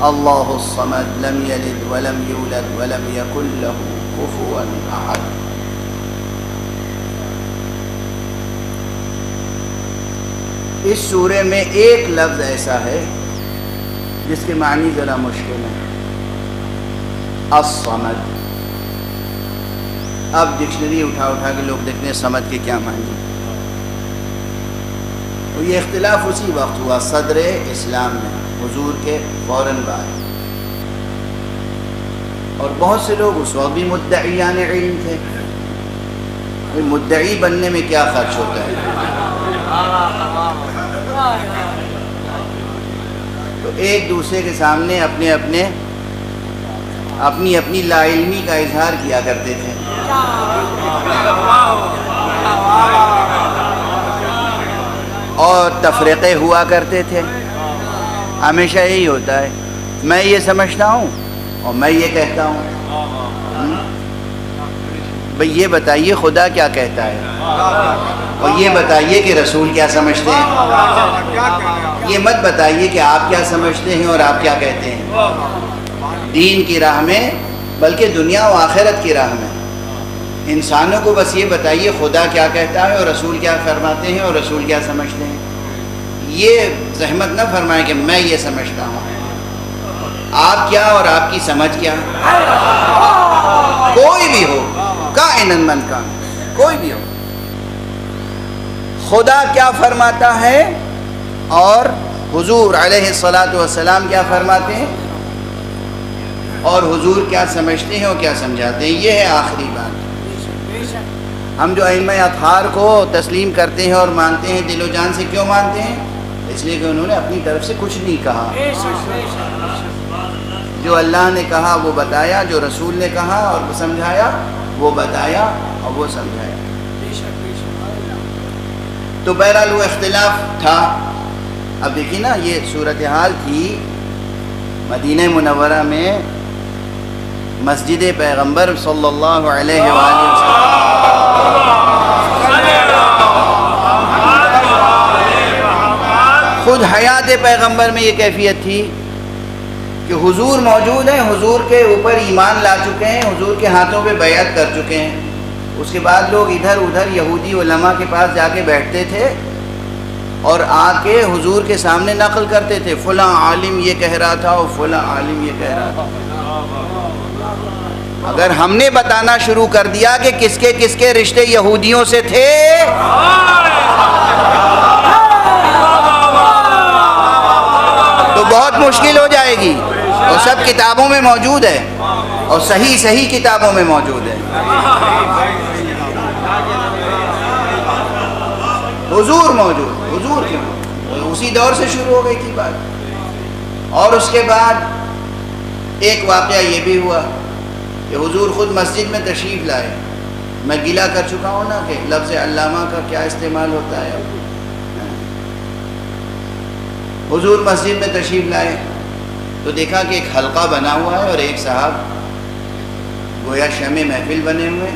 اللہ الصمد لم یلد ولم یولد ولم یکن له کفوا احد. اس سورے میں ایک لفظ ایسا ہے جس کے معنی ذرا مشکل ہے، الصمد. اب ڈکشنری اٹھا کے لوگ دیکھتے ہیں صمد کے کیا معنی. تو یہ اختلاف اسی وقت ہوا صدر اسلام میں، حضور کے فوراً بعد. اور بہت سے لوگ اس وقت بھی مدعیان علم تھے. مدعی بننے میں کیا خرچ ہوتا ہے؟ تو ایک دوسرے کے سامنے اپنی لا علمی کا اظہار کیا کرتے تھے. اور تفریقے ہوا کرتے تھے. ہمیشہ یہی ہوتا ہے، میں یہ سمجھتا ہوں اور میں یہ کہتا ہوں. بھئی یہ بتائیے خدا کیا کہتا ہے، اور یہ بتائیے کہ رسول کیا سمجھتے ہیں. یہ مت بتائیے کہ آپ کیا سمجھتے ہیں اور آپ کیا کہتے ہیں. دین کی راہ میں، بلکہ دنیا و آخرت کی راہ میں انسانوں کو بس یہ بتائیے خدا کیا کہتا ہے اور رسول کیا فرماتے ہیں اور رسول کیا سمجھتے ہیں. یہ زحمت نہ فرمائیں کہ میں یہ سمجھتا ہوں. آپ کیا اور آپ کی سمجھ کیا. کوئی بھی ہو، کائناً من کان، کوئی بھی ہو، خدا کیا فرماتا ہے اور حضور علیہ الصلاۃ کیا فرماتے ہیں اور حضور کیا سمجھتے ہیں اور کیا سمجھاتے ہیں. یہ ہے آخری بات. ہم جو ائمہ اطہار کو تسلیم کرتے ہیں اور مانتے ہیں، دل و جان سے کیوں مانتے ہیں؟ اس لیے کہ انہوں نے اپنی طرف سے کچھ نہیں کہا. جو اللہ نے کہا وہ بتایا، جو رسول نے کہا اور سمجھایا وہ بتایا اور وہ سمجھایا. تو بہرحال وہ اختلاف تھا. اب دیکھیے نا، یہ صورتحال تھی مدینہ منورہ میں مسجد پیغمبر صلی اللہ علیہ وآلہ وسلم. خود حیات پیغمبر میں یہ کیفیت تھی کہ حضور موجود ہیں، حضور کے اوپر ایمان لا چکے ہیں، حضور کے ہاتھوں پہ بیعت کر چکے ہیں. اس کے بعد لوگ ادھر ادھر یہودی علماء کے پاس جا کے بیٹھتے تھے اور آ کے حضور کے سامنے نقل کرتے تھے، فلاں عالم یہ کہہ رہا تھا اور فلاں عالم یہ کہہ رہا تھا. اگر ہم نے بتانا شروع کر دیا کہ کس کے رشتے یہودیوں سے تھے، تو بہت مشکل ہو جائے گی. اور سب کتابوں میں موجود ہے، اور صحیح کتابوں میں موجود ہے. حضور موجود، حضور کیوں؟ اسی دور سے شروع ہو گئی تھی بات. اور اس کے بعد ایک واقعہ یہ بھی ہوا کہ حضور خود مسجد میں تشریف لائے. میں گلہ کر چکا ہوں نا کہ لفظ علامہ کا کیا استعمال ہوتا ہے. حضور مسجد میں تشریف لائے تو دیکھا کہ ایک حلقہ بنا ہوا ہے اور ایک صاحب گویا شمع محفل بنے ہوئے.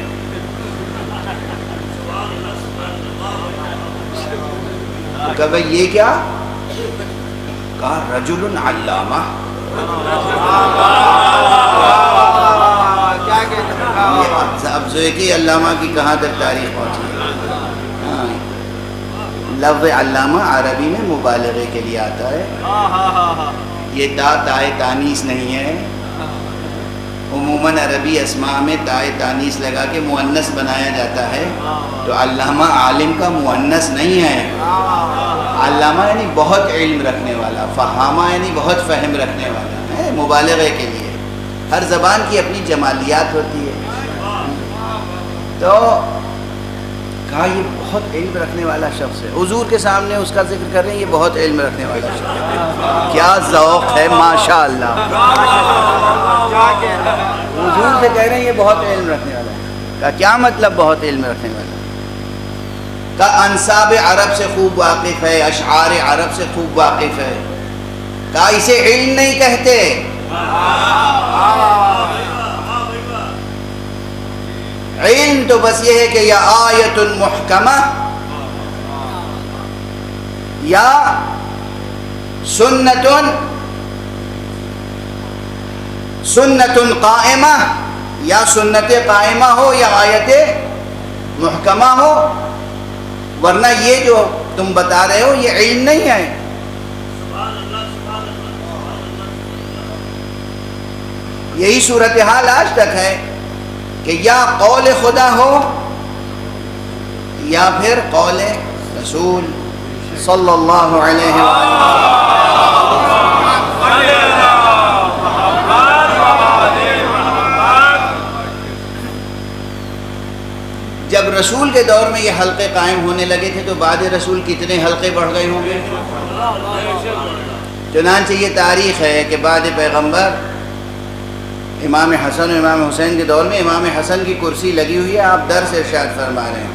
تو کہا بھئی یہ کیا؟ کہا رجل علامہ. اب زویکی علامہ کی کہاں تک تاریخ پہنچی ہے. لفظ علامہ عربی میں مبالغے کے لیے آتا ہے. یہ تائے تانیث نہیں ہے. عموماً عربی اسماء میں تائے تانیث لگا کے مؤنث بنایا جاتا ہے. تو علامہ عالم کا مؤنث نہیں ہے. علامہ یعنی بہت علم رکھنے والا، فہامہ یعنی بہت فہم رکھنے والا ہے. مبالغے کے لیے ہر زبان کی اپنی جمالیات ہوتی ہے. تو کہا یہ بہت علم رکھنے والا شخص ہے. حضور کے سامنے اس کا ذکر کر رہے ہیں، یہ بہت علم رکھنے والا شخص ہے. کیا ذوق ہے ماشاءاللہ. حضور سے کہہ رہے ہیں یہ بہت علم رکھنے والا ہے. کہا کیا مطلب بہت علم رکھنے والا؟ کہا انساب عرب سے خوب واقف ہے، اشعار عرب سے خوب واقف ہے. کہا اسے علم نہیں کہتے. علم تو بس یہ ہے کہ یا آیت محکمہ یا سنت قائمہ، یا سنت قائمہ ہو یا آیت محکمہ ہو. ورنہ یہ جو تم بتا رہے ہو یہ علم نہیں ہے. یہی صورتحال آج تک ہے کہ یا قول خدا ہو یا پھر قول رسول صلی اللہ علیہ وسلم. رسول کے دور میں یہ حلقے قائم ہونے لگے تھے تو بعد رسول کتنے حلقے بڑھ گئے ہوں گے؟ چنانچہ یہ تاریخ ہے کہ بعد پیغمبر امام حسن و امام حسین کے دور میں امام حسن کی کرسی لگی ہوئی ہے، آپ درس ارشاد فرما رہے ہیں،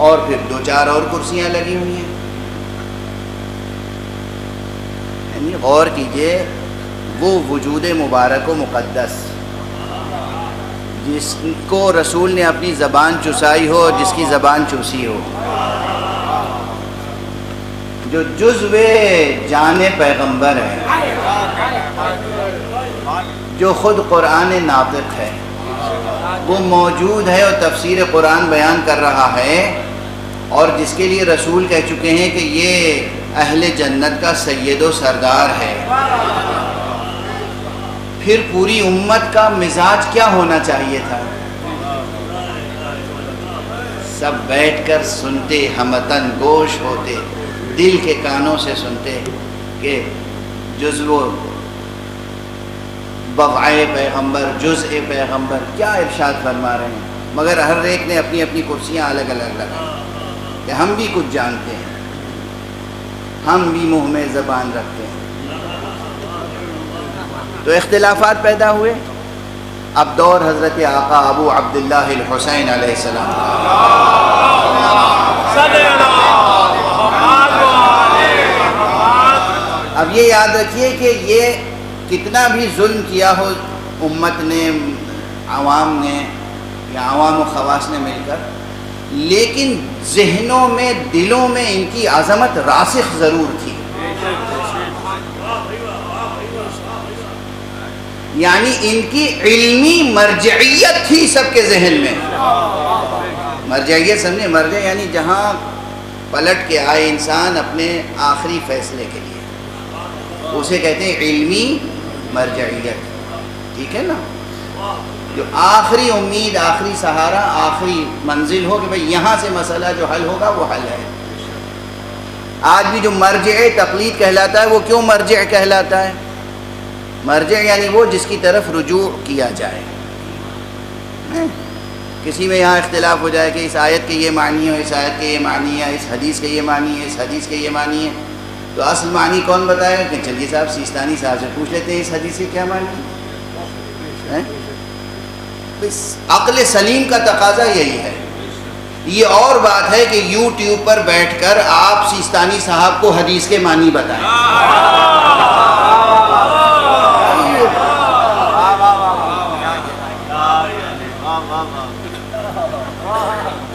اور پھر 2-4 اور کرسیاں لگی ہوئی ہیں۔ یعنی غور کیجئے، وہ وجود مبارک و مقدس جس کو رسول نے اپنی زبان چسائی ہو اور جس کی زبان چوسی ہو، جو جزو جان پیغمبر ہے، جو خود قرآن ناطق ہے، وہ موجود ہے اور تفسیر قرآن بیان کر رہا ہے، اور جس کے لیے رسول کہہ چکے ہیں کہ یہ اہل جنت کا سید و سردار ہے، پھر پوری امت کا مزاج کیا ہونا چاہیے تھا؟ سب بیٹھ کر سنتے، ہمتن گوش ہوتے، دل کے کانوں سے سنتے کہ جزو بضعِ پیغمبر، جزء پیغمبر کیا ارشاد فرما رہے ہیں، مگر ہر ایک نے اپنی اپنی کرسیاں الگ الگ لگائی کہ ہم بھی کچھ جانتے ہیں، ہم بھی منہ میں زبان رکھتے ہیں۔ تو اختلافات پیدا ہوئے۔ اب دور حضرت آقا ابو عبداللہ الحسین علیہ السلام، اب یہ یاد رکھیے کہ یہ کتنا بھی ظلم کیا ہو امت نے، عوام نے یا عوام و خواص نے مل کر، لیکن ذہنوں میں، دلوں میں ان کی عظمت راسخ ضرور تھی۔ یعنی ان کی علمی مرجعیت تھی سب کے ذہن میں۔ مرجعیت سمجھے، مرجع یعنی جہاں پلٹ کے آئے انسان اپنے آخری فیصلے کے لیے، اسے کہتے ہیں علمی مرجعیت، ٹھیک ہے نا؟ جو آخری امید، آخری سہارا، آخری منزل ہو کہ بھئی یہاں سے مسئلہ جو حل ہوگا وہ حل ہے۔ آج بھی جو مرجع تقلید کہلاتا ہے، وہ کیوں مرجع کہلاتا ہے؟ مرجع یعنی وہ جس کی طرف رجوع کیا جائے۔ کسی میں یہاں اختلاف ہو جائے کہ اس آیت کے یہ معنی ہے، اس آیت کے یہ معنی ہے، اس حدیث کے یہ معنی ہے، اس حدیث کے یہ معنی ہے، تو اصل معنی کون بتائے گا؟ کہ چلیے صاحب سیستانی صاحب سے پوچھ لیتے ہیں اس حدیث کے کیا معنی ہے۔ عقل سلیم کا تقاضا یہی ہے۔ یہ اور بات ہے کہ یوٹیوب پر بیٹھ کر آپ سیستانی صاحب کو حدیث کے معنی بتائیں۔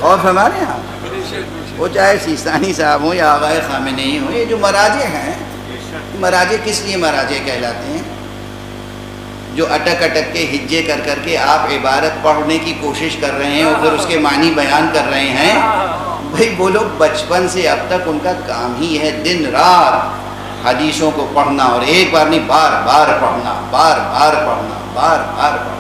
اور ہمارے یہاں وہ چاہے سیستانی صاحب ہوں یا آغائے خامنئی ہوں، یہ جو مراجع ہیں، مراجع کس لیے مراجع کہلاتے ہیں؟ جو اٹک اٹک کے ہجے کر کر کے آپ عبارت پڑھنے کی کوشش کر رہے ہیں اور پھر اس کے معنی بیان کر رہے ہیں، بھئی وہ لوگ بچپن سے اب تک ان کا کام ہی ہے دن رات حدیثوں کو پڑھنا، اور ایک بار نہیں بار بار پڑھنا، بار بار پڑھنا، بار بار پڑھنا،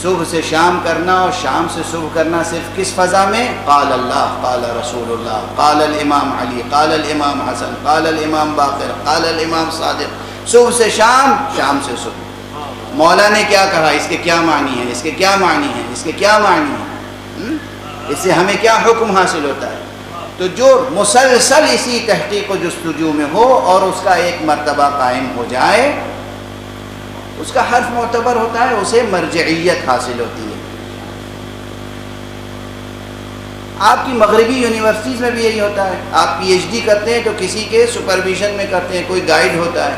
صبح سے شام کرنا اور شام سے صبح کرنا، صرف کس فضا میں؟ قال اللہ، قال رسول اللہ، قال الامام علی، قال الامام حسن، قال الامام باقر، قال الامام صادق، صبح سے شام، شام سے صبح۔ مولا نے کیا کہا، اس کے کیا معنی ہے، اس کے کیا معنی ہے، اس کے کیا معنی ہے، اس سے ہمیں کیا حکم حاصل ہوتا ہے؟ تو جو مسلسل اسی تحقیق و جستجو میں ہو اور اس کا ایک مرتبہ قائم ہو جائے، اس کا حرف معتبر ہوتا ہے، اسے مرجعیت حاصل ہوتی ہے۔ آپ کی مغربی یونیورسٹیز میں بھی یہی ہوتا ہے، آپ پی ایچ ڈی کرتے ہیں تو کسی کے سپرویژن میں کرتے ہیں، کوئی گائیڈ ہوتا ہے۔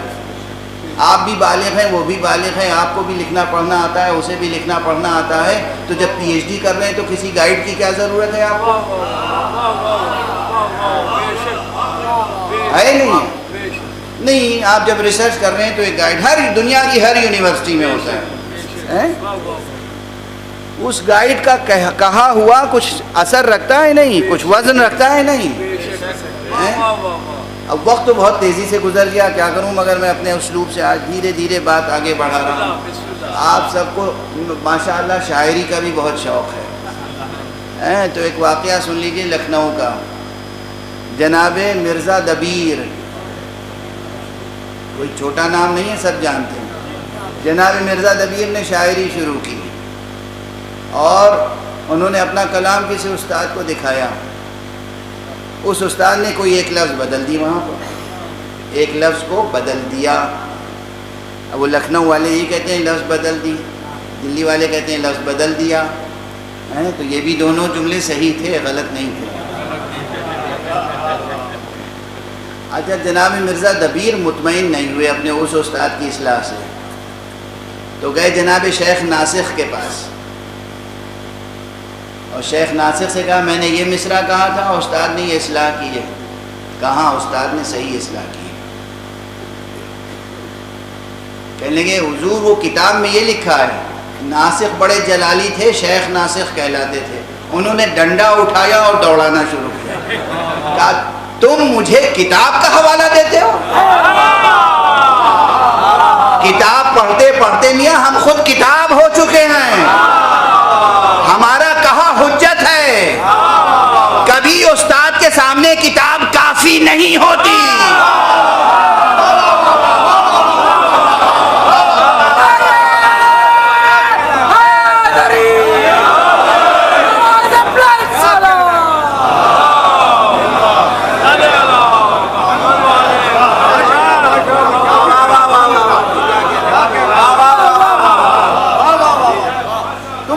آپ بھی بالغ ہیں، وہ بھی بالغ ہیں، آپ کو بھی لکھنا پڑھنا آتا ہے، اسے بھی لکھنا پڑھنا آتا ہے، تو جب پی ایچ ڈی کر رہے ہیں تو کسی گائیڈ کی کیا ضرورت ہے آپ کو؟ ہے نہیں، آپ جب ریسرچ کر رہے ہیں تو ایک گائیڈ ہر دنیا کی ہر یونیورسٹی میں ہوتا ہے۔ اس گائیڈ کا کہا ہوا کچھ اثر رکھتا ہے نہیں، کچھ وزن رکھتا ہے نہیں۔ اب وقت تو بہت تیزی سے گزر گیا، کیا کروں، مگر میں اپنے اسلوب سے آج دھیرے دھیرے بات آگے بڑھا رہا ہوں۔ آپ سب کو ماشاءاللہ شاعری کا بھی بہت شوق ہے، تو ایک واقعہ سن لیجئے لکھنؤ کا۔ جناب مرزا دبیر، کوئی چھوٹا نام نہیں ہے، سب جانتے ہیں۔ جناب مرزا دبیر نے شاعری شروع کی، اور انہوں نے اپنا کلام کسی استاد کو دکھایا، اس استاد نے کوئی ایک لفظ بدل دی، وہاں پر ایک لفظ کو بدل دیا. اب وہ لکھنؤ والے یہ کہتے ہیں لفظ بدل دی، دلی والے کہتے ہیں لفظ بدل دیا. تو یہ بھی دونوں جملے صحیح تھے، غلط نہیں تھے. اچھا، جناب مرزا دبیر مطمئن نہیں ہوئے اپنے اس استاد کی اصلاح سے، تو گئے جناب شیخ ناسخ کے پاس، اور شیخ ناسخ سے کہا میں نے یہ مصرع کہا تھا، استاد نے یہ اصلاح کی ہے. کہاں استاد نے صحیح اصلاح کی؟ کہنے لگے حضور وہ کتاب میں یہ لکھا ہے. ناسخ بڑے جلالی تھے، شیخ ناسخ کہلاتے تھے. انہوں نے ڈنڈا اٹھایا اور دوڑانا شروع کیا. کہا تم مجھے کتاب کا حوالہ دیتے ہو؟ کتاب پڑھتے پڑھتے میاں ہم خود کتاب ہو چکے ہیں. ہمارا کہا حجت ہے. کبھی استاد کے سامنے کتاب کافی نہیں ہوتی.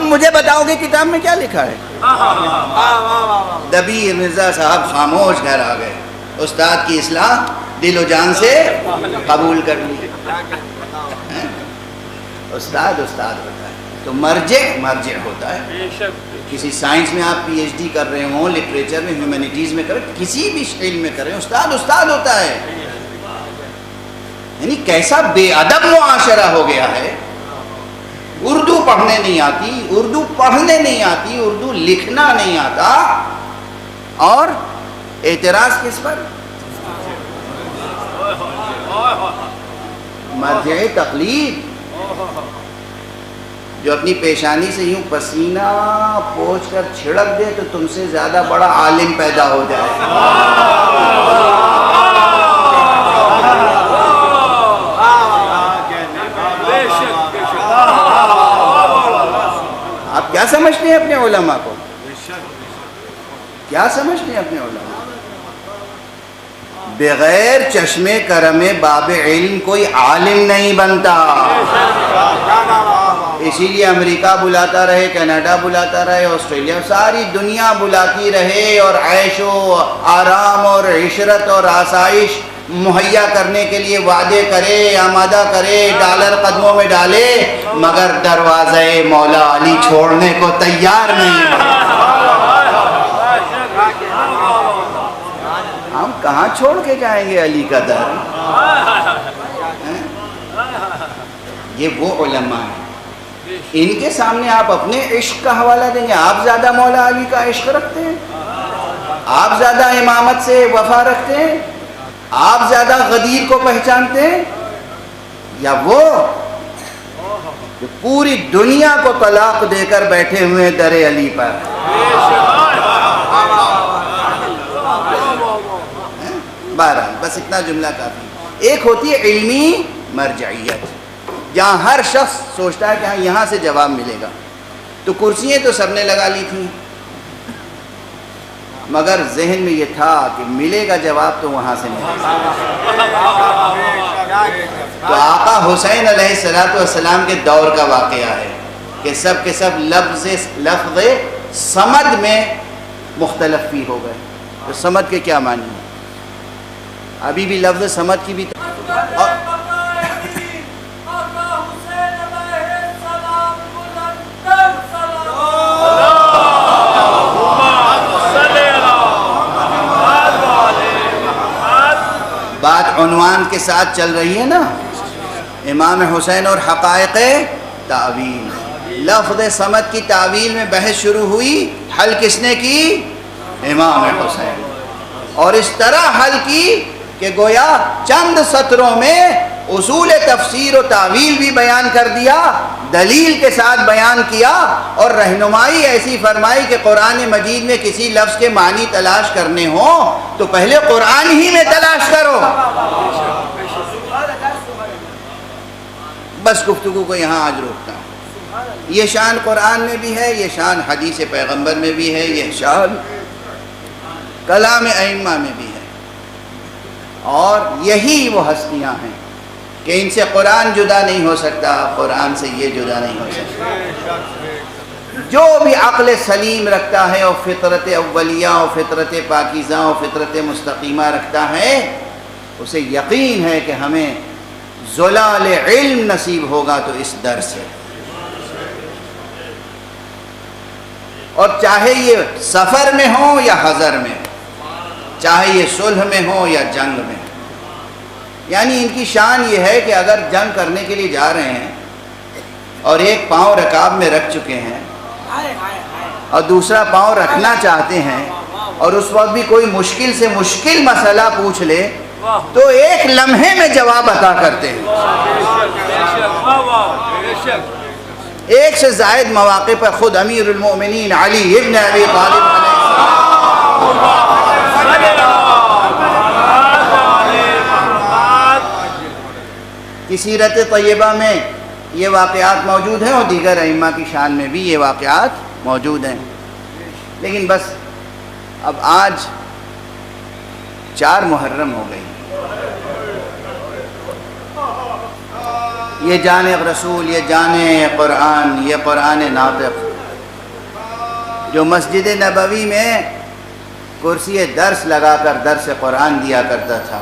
مجھے بتاؤ گے کتاب میں کیا لکھا ہے؟ دبیر مرزا صاحب خاموش گھر آ گئے. استاد کی اصلاح دل و جان سے قبول کر لی. استاد استاد ہوتا ہے تو مرجع ہوتا ہے. کسی سائنس میں آپ پی ایچ ڈی کر رہے ہوں، لٹریچر میں، ہیومینٹیز میں کر رہے، کسی بھی علم میں کر رہے ہیں، استاد استاد ہوتا ہے. یعنی کیسا بے ادب معاشرہ ہو گیا ہے. اردو پڑھنے نہیں آتی، اردو پڑھنے نہیں آتی، اردو لکھنا نہیں آتا، اور اعتراض کس پر؟ مرجع تقلید. جو اپنی پیشانی سے یوں پسینہ پوچھ کر چھڑک دے تو تم سے زیادہ بڑا عالم پیدا ہو جائے. آپ کیا سمجھتے ہیں اپنے علماء کو؟ کیا سمجھتے ہیں اپنے علماء؟ بغیر چشم کرم باب علم کوئی عالم نہیں بنتا. اسی لیے امریکہ بلاتا رہے، کینیڈا بلاتا رہے، آسٹریلیا، ساری دنیا بلاتی رہے اور عیش و آرام اور عشرت اور آسائش مہیا کرنے کے لیے وعدے کرے، آمادہ کرے، ڈالر قدموں میں ڈالے، مگر دروازے مولا علی چھوڑنے کو تیار نہیں. ہم کہاں چھوڑ کے جائیں گے علی کا در؟ یہ وہ علماء ہیں، ان کے سامنے آپ اپنے عشق کا حوالہ دیں گے. آپ زیادہ مولا علی کا عشق رکھتے ہیں؟ آپ زیادہ امامت سے وفا رکھتے ہیں؟ آپ زیادہ غدیر کو پہچانتے ہیں یا وہ جو پوری دنیا کو طلاق دے کر بیٹھے ہوئے در علی پر؟ بہرحال بس اتنا جملہ کافی. ایک ہوتی ہے علمی مرجعیت، جہاں ہر شخص سوچتا ہے کہ ہاں یہاں سے جواب ملے گا. تو کرسیاں تو سب نے لگا لی تھیں، مگر ذہن میں یہ تھا کہ ملے گا جواب تو وہاں سے ملے گا. تو آقا حسین علیہ السلام کے دور کا واقعہ ہے کہ سب کے سب لفظ صمد میں مختلف فی ہو گئے. تو صمد کے کیا معنی ہے؟ ابھی بھی لفظ صمد کی بھی بات عنوان کے ساتھ چل رہی ہے نا، امام حسین اور حقائق تعویل. لفظ صمد کی تعویل میں بحث شروع ہوئی، حل کس نے کی؟ امام حسین. اور اس طرح حل کی کہ گویا چند سطروں میں اصول تفسیر و تعویل بھی بیان کر دیا، دلیل کے ساتھ بیان کیا، اور رہنمائی ایسی فرمائی کہ قرآن مجید میں کسی لفظ کے معنی تلاش کرنے ہوں تو پہلے قرآن ہی میں تلاش کرو. بس گفتگو کو یہاں آج روکتا ہوں. یہ شان قرآن میں بھی ہے، یہ شان حدیث پیغمبر میں بھی ہے، یہ شان کلام ائمہ میں بھی ہے، اور یہی وہ ہستیاں ہیں کہ ان سے قرآن جدا نہیں ہو سکتا، قرآن سے یہ جدا نہیں ہو سکتا۔ جو بھی عقل سلیم رکھتا ہے اور فطرت اولیہ اور فطرت پاکیزہ اور فطرت مستقیمہ رکھتا ہے، اسے یقین ہے کہ ہمیں زلال علم نصیب ہوگا تو اس در سے، اور چاہے یہ سفر میں ہو یا حضر میں، چاہے یہ صلح میں ہو یا جنگ میں۔ یعنی ان کی شان یہ ہے کہ اگر جنگ کرنے کے لیے جا رہے ہیں اور ایک پاؤں رکاب میں رکھ چکے ہیں اور دوسرا پاؤں رکھنا چاہتے ہیں، اور اس وقت بھی کوئی مشکل سے مشکل مسئلہ پوچھ لے تو ایک لمحے میں جواب عطا کرتے ہیں۔ ایک سے زائد مواقع پر خود امیر المومنین علی ابن ابی طالب کی سیرت طیبہ میں یہ واقعات موجود ہیں، اور دیگر ائمہ کی شان میں بھی یہ واقعات موجود ہیں۔ لیکن بس اب آج 4 محرم ہو گئی، یہ جانب رسول، یہ جانب قرآن، یہ قرآن ناطق جو مسجد نبوی میں کرسی درس لگا کر درس قرآن دیا کرتا تھا،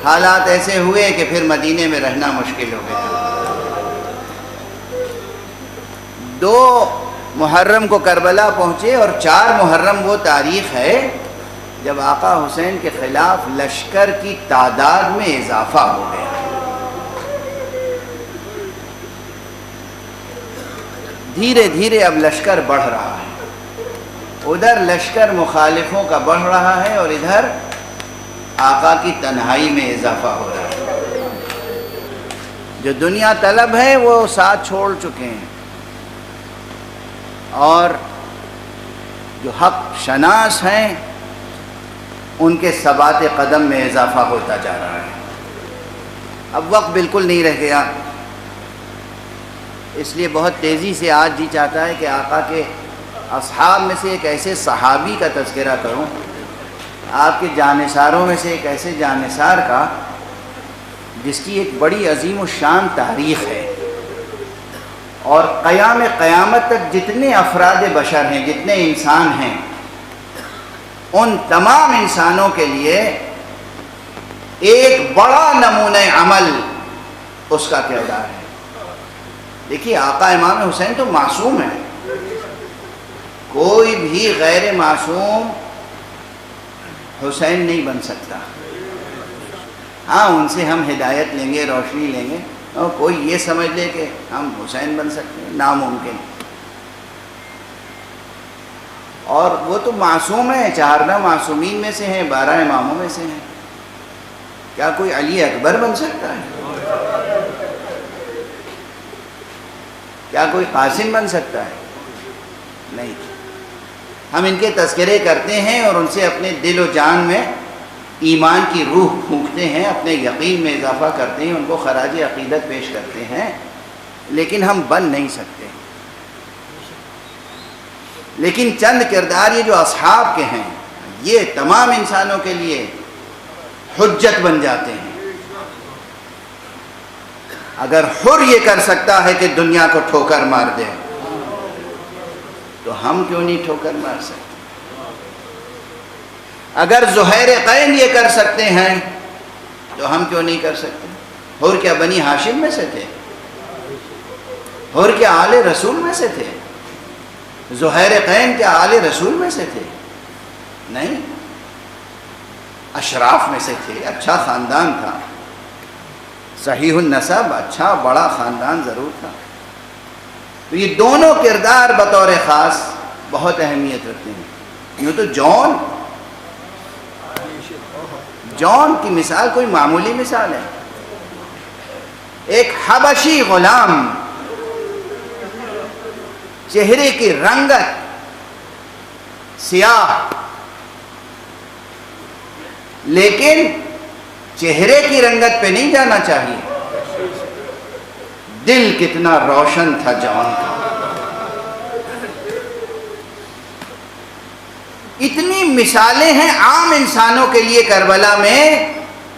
حالات ایسے ہوئے کہ پھر مدینے میں رہنا مشکل ہو گیا۔ 2 محرم کو کربلا پہنچے، اور 4 محرم وہ تاریخ ہے جب آقا حسین کے خلاف لشکر کی تعداد میں اضافہ ہو گیا۔ دھیرے دھیرے اب لشکر بڑھ رہا ہے، ادھر لشکر مخالفوں کا بڑھ رہا ہے اور ادھر آقا کی تنہائی میں اضافہ ہو رہا ہے۔ جو دنیا طلب ہے وہ ساتھ چھوڑ چکے ہیں، اور جو حق شناس ہیں ان کے ثبات قدم میں اضافہ ہوتا جا رہا ہے۔ اب وقت بالکل نہیں رہ گیا، اس لیے بہت تیزی سے آج جی چاہتا ہے کہ آقا کے اصحاب میں سے ایک ایسے صحابی کا تذکرہ کروں، آپ کے جانثاروں میں سے ایک ایسے جانثار کا جس کی ایک بڑی عظیم الشان تاریخ ہے، اور قیامت تک جتنے افراد بشر ہیں، جتنے انسان ہیں، ان تمام انسانوں کے لیے ایک بڑا نمونہ عمل اس کا کردار ہے۔ دیکھیے آقا امام حسین تو معصوم ہے، کوئی بھی غیر معصوم حسین نہیں بن سکتا۔ ہاں ان سے ہم ہدایت لیں گے، روشنی لیں گے، اور کوئی یہ سمجھ لے کہ ہم حسین بن سکتے ہیں، ناممکن۔ اور وہ تو معصوم ہیں، 14 معصومین میں سے ہیں، 12 اماموں میں سے ہیں۔ کیا کوئی علی اکبر بن سکتا ہے؟ کیا کوئی قاسم بن سکتا ہے؟ نہیں۔ ہم ان کے تذکرے کرتے ہیں اور ان سے اپنے دل و جان میں ایمان کی روح پھونکتے ہیں، اپنے یقین میں اضافہ کرتے ہیں، ان کو خراج عقیدت پیش کرتے ہیں، لیکن ہم بن نہیں سکتے۔ لیکن چند کردار یہ جو اصحاب کے ہیں، یہ تمام انسانوں کے لیے حجت بن جاتے ہیں۔ اگر حر یہ کر سکتا ہے کہ دنیا کو ٹھوکر مار دے، تو ہم کیوں نہیں ٹھوکر مار سکتے؟ اگر زہیر قین یہ کر سکتے ہیں تو ہم کیوں نہیں کر سکتے؟ حر کیا بنی ہاشم میں سے تھے؟ حر کیا آل رسول میں سے تھے؟ زہیر قین کیا آل رسول میں سے تھے؟ نہیں، اشراف میں سے تھے، اچھا خاندان تھا، صحیح النسب، اچھا بڑا خاندان ضرور تھا۔ تو یہ دونوں کردار بطور خاص بہت اہمیت رکھتے ہیں۔ یوں تو جون کی مثال کوئی معمولی مثال ہے۔ ایک حبشی غلام، چہرے کی رنگت سیاہ، لیکن چہرے کی رنگت پہ نہیں جانا چاہیے، دل کتنا روشن تھا جون کا۔ اتنی مثالیں ہیں عام انسانوں کے لیے کربلا میں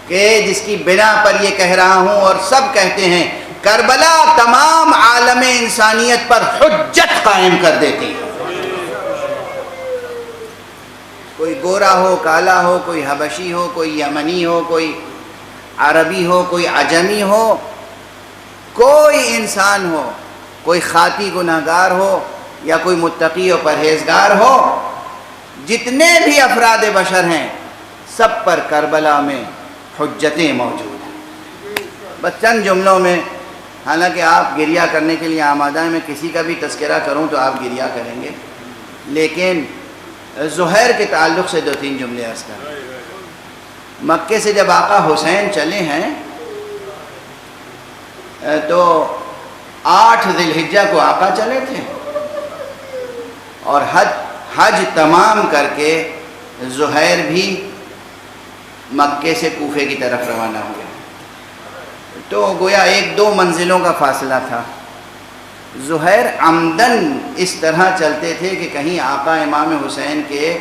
کہ جس کی بنا پر یہ کہہ رہا ہوں اور سب کہتے ہیں کربلا تمام عالم انسانیت پر حجت قائم کر دیتی ہے۔ کوئی گورا ہو، کالا ہو، کوئی حبشی ہو، کوئی یمنی ہو، کوئی عربی ہو، کوئی عجمی ہو، کوئی انسان ہو، کوئی خاطی گناہگار ہو یا کوئی متقی و پرہیزگار ہو، جتنے بھی افراد بشر ہیں سب پر کربلا میں حجتیں موجود ہیں۔ بس چند جملوں میں، حالانکہ آپ گریہ کرنے کے لیے آمادہ ہیں، میں کسی کا بھی تذکرہ کروں تو آپ گریہ کریں گے، لیکن زہیر کے تعلق سے 2-3 جملے عرض کریں۔ مکے سے جب آقا حسین چلے ہیں تو 8 ذی الحجہ کو آقا چلے تھے اور حج تمام کر کے زہیر بھی مکے سے کوفے کی طرف روانہ ہوئے، تو گویا 1-2 منزلوں کا فاصلہ تھا۔ زہیر عمدن اس طرح چلتے تھے کہ کہیں آقا امام حسین کے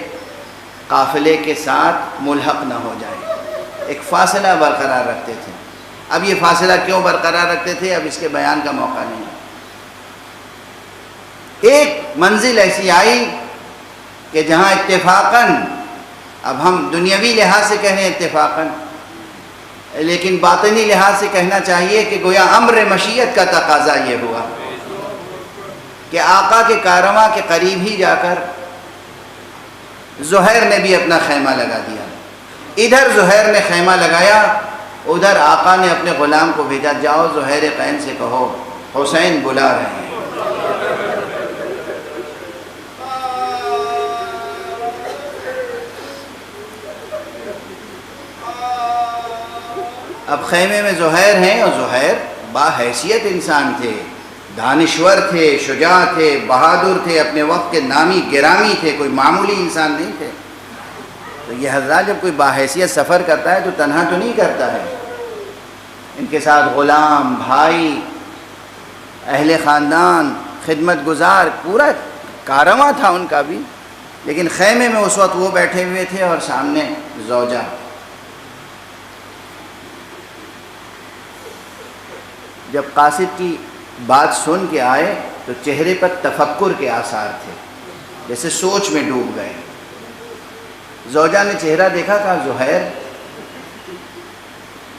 قافلے کے ساتھ ملحق نہ ہو جائے، ایک فاصلہ برقرار رکھتے تھے۔ اب یہ فاصلہ کیوں برقرار رکھتے تھے اب اس کے بیان کا موقع نہیں۔ ایک منزل ایسی آئی کہ جہاں اتفاقاً، اب ہم دنیاوی لحاظ سے کہہ رہے ہیں اتفاقاً، لیکن باطنی لحاظ سے کہنا چاہیے کہ گویا امر مشیت کا تقاضا یہ ہوا کہ آقا کے کارواں کے قریب ہی جا کر زہیر نے بھی اپنا خیمہ لگا دیا۔ ادھر زہیر نے خیمہ لگایا، ادھر آقا نے اپنے غلام کو بھیجا، جاؤ زہیر قین سے کہو حسین بلا رہے ہیں۔ اب خیمے میں زہیر ہیں، اور زہیر باحیثیت انسان تھے، دانشور تھے، شجاع تھے، بہادر تھے، اپنے وقت کے نامی گرامی تھے، کوئی معمولی انسان نہیں تھے۔ تو یہ حضرات جب کوئی باحیثیت سفر کرتا ہے تو تنہا تو نہیں کرتا ہے، ان کے ساتھ غلام، بھائی، اہل خاندان، خدمت گزار، پورا کارواں تھا ان کا بھی۔ لیکن خیمے میں اس وقت وہ بیٹھے ہوئے تھے اور سامنے زوجہ۔ جب قاصد کی بات سن کے آئے تو چہرے پر تفکر کے آثار تھے، جیسے سوچ میں ڈوب گئے۔ زوجہ نے چہرہ دیکھا، کہا زہیر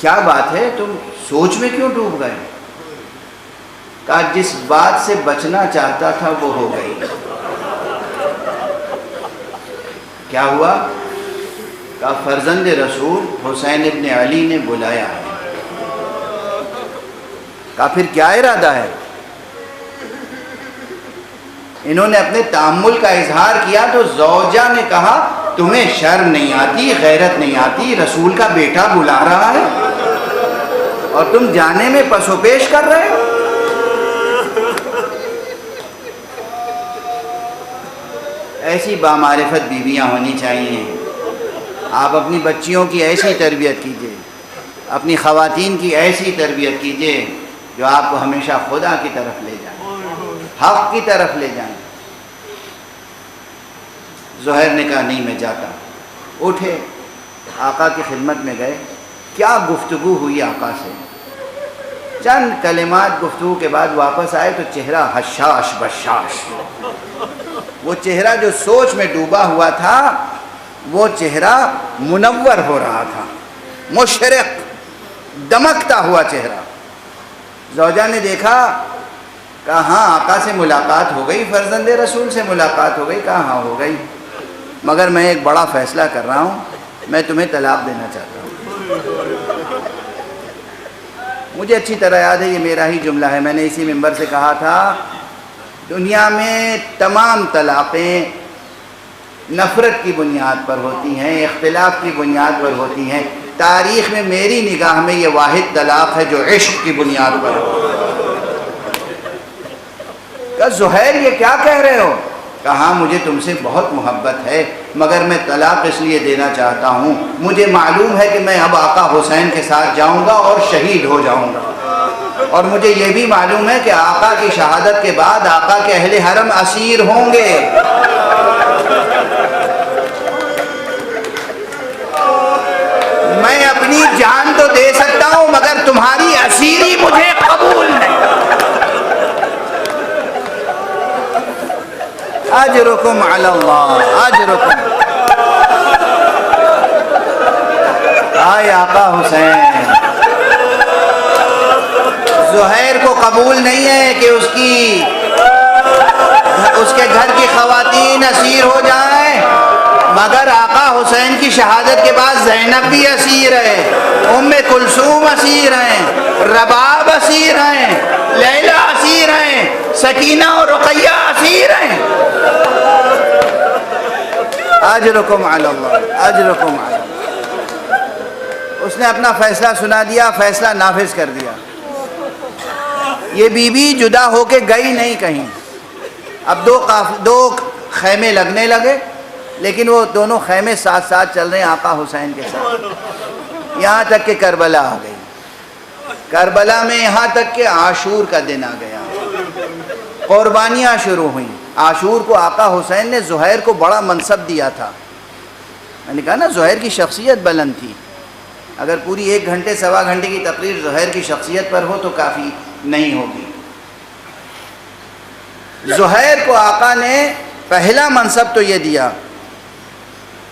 کیا بات ہے، تم سوچ میں کیوں ڈوب گئے؟ کہا جس بات سے بچنا چاہتا تھا وہ ہو گئی۔ کیا ہوا؟ کہا فرزند رسول حسین ابن علی نے بلایا ہے۔ کہا پھر کیا ارادہ ہے؟ انہوں نے اپنے تأمل کا اظہار کیا تو زوجہ نے کہا تمہیں شرم نہیں آتی، غیرت نہیں آتی، رسول کا بیٹا بلا رہا ہے اور تم جانے میں پس و پیش کر رہے ہو۔ ایسی بامعرفت بیویاں ہونی چاہیے۔ آپ اپنی بچیوں کی ایسی تربیت کیجئے، اپنی خواتین کی ایسی تربیت کیجئے جو آپ کو ہمیشہ خدا کی طرف لے جائیں، حق کی طرف لے جائیں۔ زہیر نے کہا نہیں میں جاتا۔ اٹھے، آقا کی خدمت میں گئے۔ کیا گفتگو ہوئی آقا سے، چند کلمات گفتگو کے بعد واپس آئے تو چہرہ حشاش بشاش، وہ چہرہ جو سوچ میں ڈوبا ہوا تھا وہ چہرہ منور ہو رہا تھا، مشرق، دمکتا ہوا چہرہ۔ زوجہ نے دیکھا، کہا ہاں آقا سے ملاقات ہو گئی، فرزند رسول سے ملاقات ہو گئی؟ کہا ہاں ہو گئی، مگر میں ایک بڑا فیصلہ کر رہا ہوں، میں تمہیں طلاق دینا چاہتا ہوں۔ مجھے اچھی طرح یاد ہے، یہ میرا ہی جملہ ہے، میں نے اسی منبر سے کہا تھا دنیا میں تمام طلاقیں نفرت کی بنیاد پر ہوتی ہیں، اختلاف کی بنیاد پر ہوتی ہیں، تاریخ میں میری نگاہ میں یہ واحد طلاق ہے جو عشق کی بنیاد پر ہو۔ کہا زہیر یہ کیا کہہ رہے ہو؟ کہا مجھے تم سے بہت محبت ہے مگر میں طلاق اس لیے دینا چاہتا ہوں، مجھے معلوم ہے کہ میں اب آقا حسین کے ساتھ جاؤں گا اور شہید ہو جاؤں گا، اور مجھے یہ بھی معلوم ہے کہ آقا کی شہادت کے بعد آقا کے اہل حرم اسیر ہوں گے۔ اپنی جان تو دے سکتا ہوں مگر تمہاری اسیری مجھے قبول نہیں۔ اجرکم علی اللہ، اجرکم۔ آئے آقا حسین، زہیر کو قبول نہیں ہے کہ اس کے گھر کی خواتین اسیر ہو جائیں، مگر آقا حسین کی شہادت کے بعد زینب بھی اسیر ہے، ام کلثوم اسیر ہیں، رباب اسیر ہیں، لیلا اسیر ہیں، سکینہ اور رقیہ اسیر ہیں۔ اجرکم علی اللہ، اجرکم علی اللہ۔ اس نے اپنا فیصلہ سنا دیا، فیصلہ نافذ کر دیا۔ یہ بی بی جدا ہو کے گئی نہیں کہیں۔ اب دو خیمے لگنے لگے، لیکن وہ دونوں خیمے ساتھ ساتھ چل رہے ہیں آقا حسین کے ساتھ، یہاں تک کہ کربلا آ گئی۔ کربلا میں یہاں تک کہ عاشور کا دن آ گیا، قربانیاں شروع ہوئیں۔ عاشور کو آقا حسین نے زہیر کو بڑا منصب دیا تھا۔ میں نے کہا نا زہیر کی شخصیت بلند تھی، اگر پوری 1 گھنٹے سوا گھنٹے کی تقریر زہیر کی شخصیت پر ہو تو کافی نہیں ہوگی۔ زہیر کو آقا نے پہلا منصب تو یہ دیا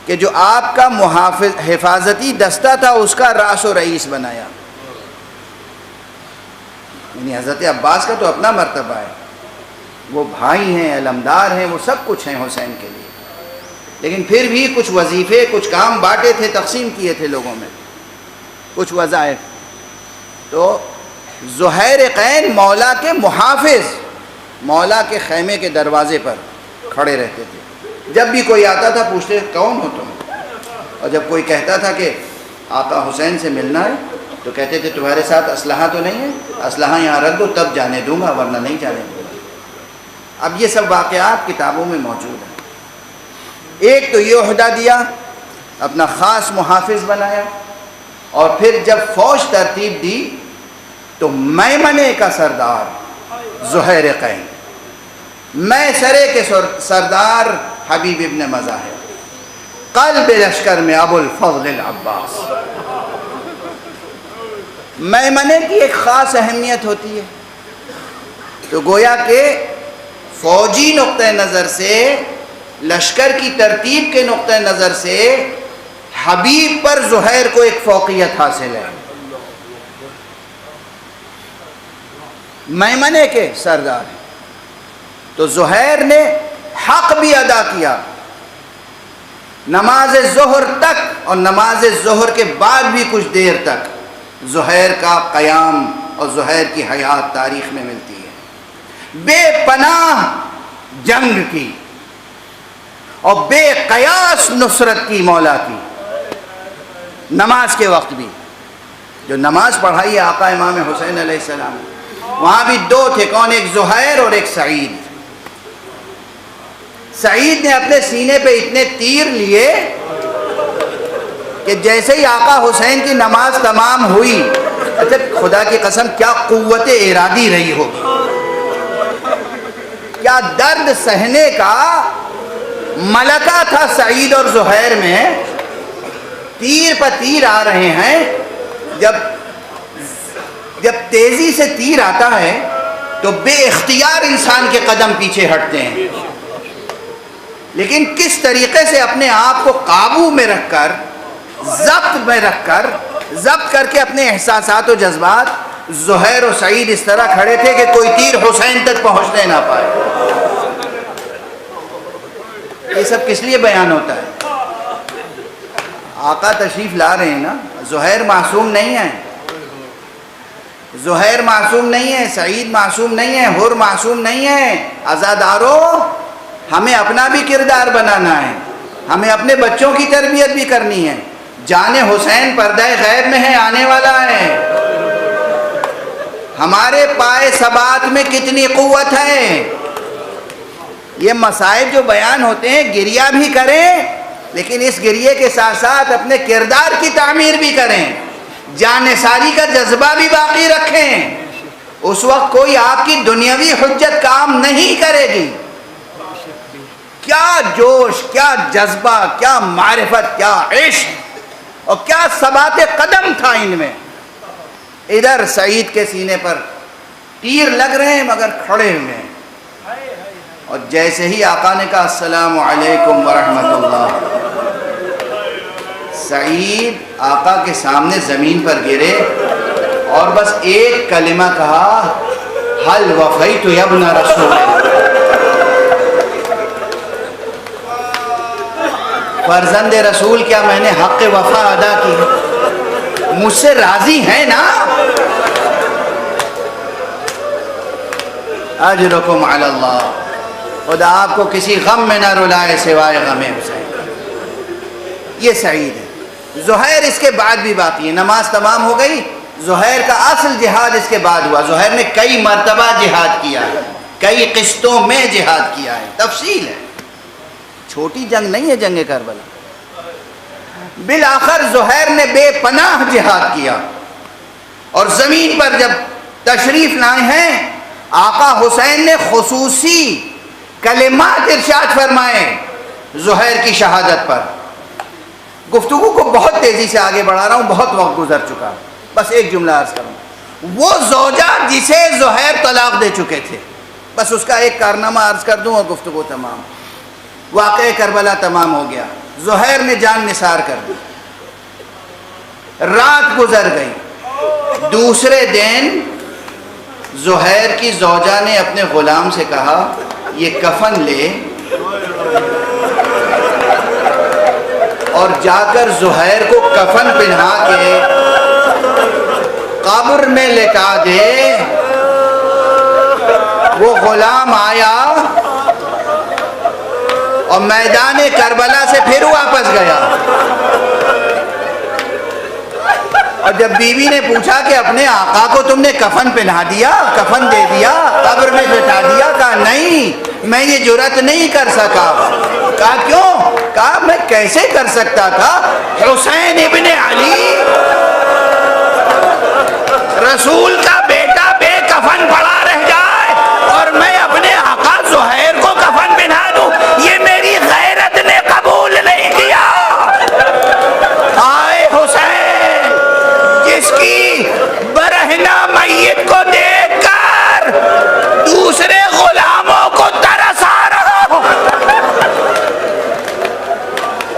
کہ جو آپ کا حفاظتی دستہ تھا اس کا راس و رئیس بنایا۔ یعنی حضرت عباس کا تو اپنا مرتبہ ہے، وہ بھائی ہیں، علمدار ہیں، وہ سب کچھ ہیں حسین کے لیے، لیکن پھر بھی کچھ وظیفے، کچھ کام بانٹے تھے، تقسیم کیے تھے لوگوں میں، کچھ وظائف۔ تو زہیر قین مولا کے محافظ، مولا کے خیمے کے دروازے پر کھڑے رہتے تھے۔ جب بھی کوئی آتا تھا پوچھتے کون ہو تم، اور جب کوئی کہتا تھا کہ آقا حسین سے ملنا ہے تو کہتے تھے تمہارے ساتھ اسلحہ تو نہیں ہے، اسلحہ یہاں رکھ دو تب جانے دوں گا ورنہ نہیں جانے دوں گا۔ اب یہ سب واقعات کتابوں میں موجود ہیں۔ ایک تو یہ عہدہ دیا، اپنا خاص محافظ بنایا، اور پھر جب فوج ترتیب دی تو میمنے کا سردار زہیر قین، میسرے کے سردار حبیب ابن مظاہر، قلب لشکر میں ابو الفضل العباس۔ میمنے کی ایک خاص اہمیت ہوتی ہے، تو گویا کہ فوجی نقطہ نظر سے، لشکر کی ترتیب کے نقطہ نظر سے حبیب پر زہیر کو ایک فوقیت حاصل ہے۔ میمنے کے سردار ہیں تو زہیر نے حق بھی ادا کیا، نماز ظہر تک اور نماز ظہر کے بعد بھی کچھ دیر تک زہیر کا قیام اور زہیر کی حیات تاریخ میں ملتی ہے۔ بے پناہ جنگ کی اور بے قیاس نصرت کی مولا کی، نماز کے وقت بھی جو نماز پڑھائی ہے آقا امام حسین علیہ السلام، وہاں بھی 2 تھے، کون؟ ایک زہیر اور ایک سعید۔ سعید نے اپنے سینے پہ اتنے تیر لیے کہ جیسے ہی آقا حسین کی نماز تمام ہوئی، اچھا خدا کی قسم کیا قوت ارادی رہی ہوگی، کیا درد سہنے کا ملکہ تھا سعید اور زہیر میں۔ تیر پر تیر آ رہے ہیں، جب تیزی سے تیر آتا ہے تو بے اختیار انسان کے قدم پیچھے ہٹتے ہیں، لیکن کس طریقے سے اپنے آپ کو قابو میں رکھ کر، ضبط کر کے اپنے احساسات و جذبات، زہیر و سعید اس طرح کھڑے تھے کہ کوئی تیر حسین تک پہنچنے نہ پائے۔ یہ سب کس لیے بیان ہوتا ہے؟ آقا تشریف لا رہے ہیں نا، زہیر معصوم نہیں ہے، زہیر معصوم نہیں ہے، سعید معصوم نہیں ہے، حر معصوم نہیں ہے۔ عزادارو، ہمیں اپنا بھی کردار بنانا ہے، ہمیں اپنے بچوں کی تربیت بھی کرنی ہے۔ جان حسین پردہ غیب میں ہے، آنے والا ہے۔ ہمارے پائے ثبات میں کتنی قوت ہے۔ یہ مسائل جو بیان ہوتے ہیں گریہ بھی کریں، لیکن اس گریے کے ساتھ ساتھ اپنے کردار کی تعمیر بھی کریں، جانثاری کا جذبہ بھی باقی رکھیں۔ اس وقت کوئی آپ کی دنیاوی حجت کام نہیں کرے گی۔ کیا جوش، کیا جذبہ، کیا معرفت، کیا عشق اور کیا ثبات قدم تھا ان میں. ادھر سعید کے سینے پر تیر لگ رہے ہیں مگر کھڑے ہوئے ہیں. اور جیسے ہی آقا نے کہا السلام علیکم ورحمۃ اللہ، سعید آقا کے سامنے زمین پر گرے اور بس ایک کلمہ کہا، حل وفیت یا ابن رسول، فرزند رسول کیا میں نے حق وفا ادا کی؟ مجھ سے راضی ہیں نا؟ اجرکم علی اللہ، خدا آپ کو کسی غم میں نہ رلائے سوائے غم حسین. یہ سعید ہے. زہیر اس کے بعد بھی باقی ہے. نماز تمام ہو گئی، زہیر کا اصل جہاد اس کے بعد ہوا. زہیر نے کئی مرتبہ جہاد کیا ہے، کئی قسطوں میں جہاد کیا ہے، تفصیل ہے، چھوٹی جنگ نہیں ہے جنگ کربلا. بالآخر زہیر نے بے پناہ جہاد کیا اور زمین پر جب تشریف لائے ہیں آقا حسین نے خصوصی کلمات ارشاد فرمائے زہیر کی شہادت پر. گفتگو کو بہت تیزی سے آگے بڑھا رہا ہوں، بہت وقت گزر چکا، بس ایک جملہ عرض کروں. وہ زوجہ جسے زہیر طلاق دے چکے تھے، بس اس کا ایک کارنامہ عرض کر دوں اور گفتگو تمام. واقعہ کربلا تمام ہو گیا، زہیر نے جان نثار کر دی. رات گزر گئی، دوسرے دن زہیر کی زوجہ نے اپنے غلام سے کہا یہ کفن لے اور جا کر زہیر کو کفن پہنا کے قبر میں لٹا دے. وہ غلام آیا اور میدان کربلا سے پھر واپس گیا اور جب بیوی نے پوچھا کہ اپنے آقا کو تم نے کفن پہنا دیا، کفن دے دیا، قبر میں لٹا دیا؟ کہا نہیں، میں یہ جرأت نہیں کر سکا. کہا کیوں؟ کہا میں کیسے کر سکتا تھا؟ حسین ابن علی رسول کا بیٹا بے کفن پڑا رہ جائے اور میں اپنے آقا زہیر کو کفن پہنا دوں، یہ میری غیرت نے قبول نہیں کیا. آئے حسین، جس کی برہنہ میت کو دیکھ کر دوسرے غلاموں کو ترس آ رہا ہو.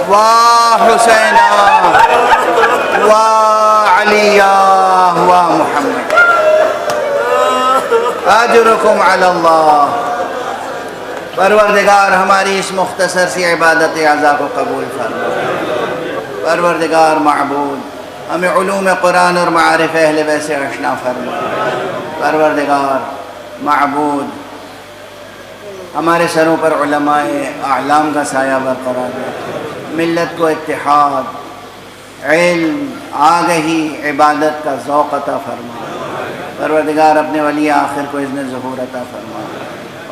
واہ حسین، واہ علی، واہ محمد، اجرکم علی اللہ. پروردگار ہماری اس مختصر سی عبادت اعضاء کو قبول فرما. پروردگار معبود ہمیں علوم قرآن اور معارف اہل بیت سے آشنا فرما. پروردگار معبود ہمارے سروں پر علماء اعلام کا سایہ برقرار رکھ، ملت کو اتحاد، علم، آگہی، عبادت کا ذوق عطا فرما. پروردگار اپنے ولی آخر کو اذن ظہور عطا فرما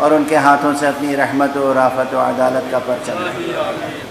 اور ان کے ہاتھوں سے اپنی رحمت و رافت و عدالت کا پرچم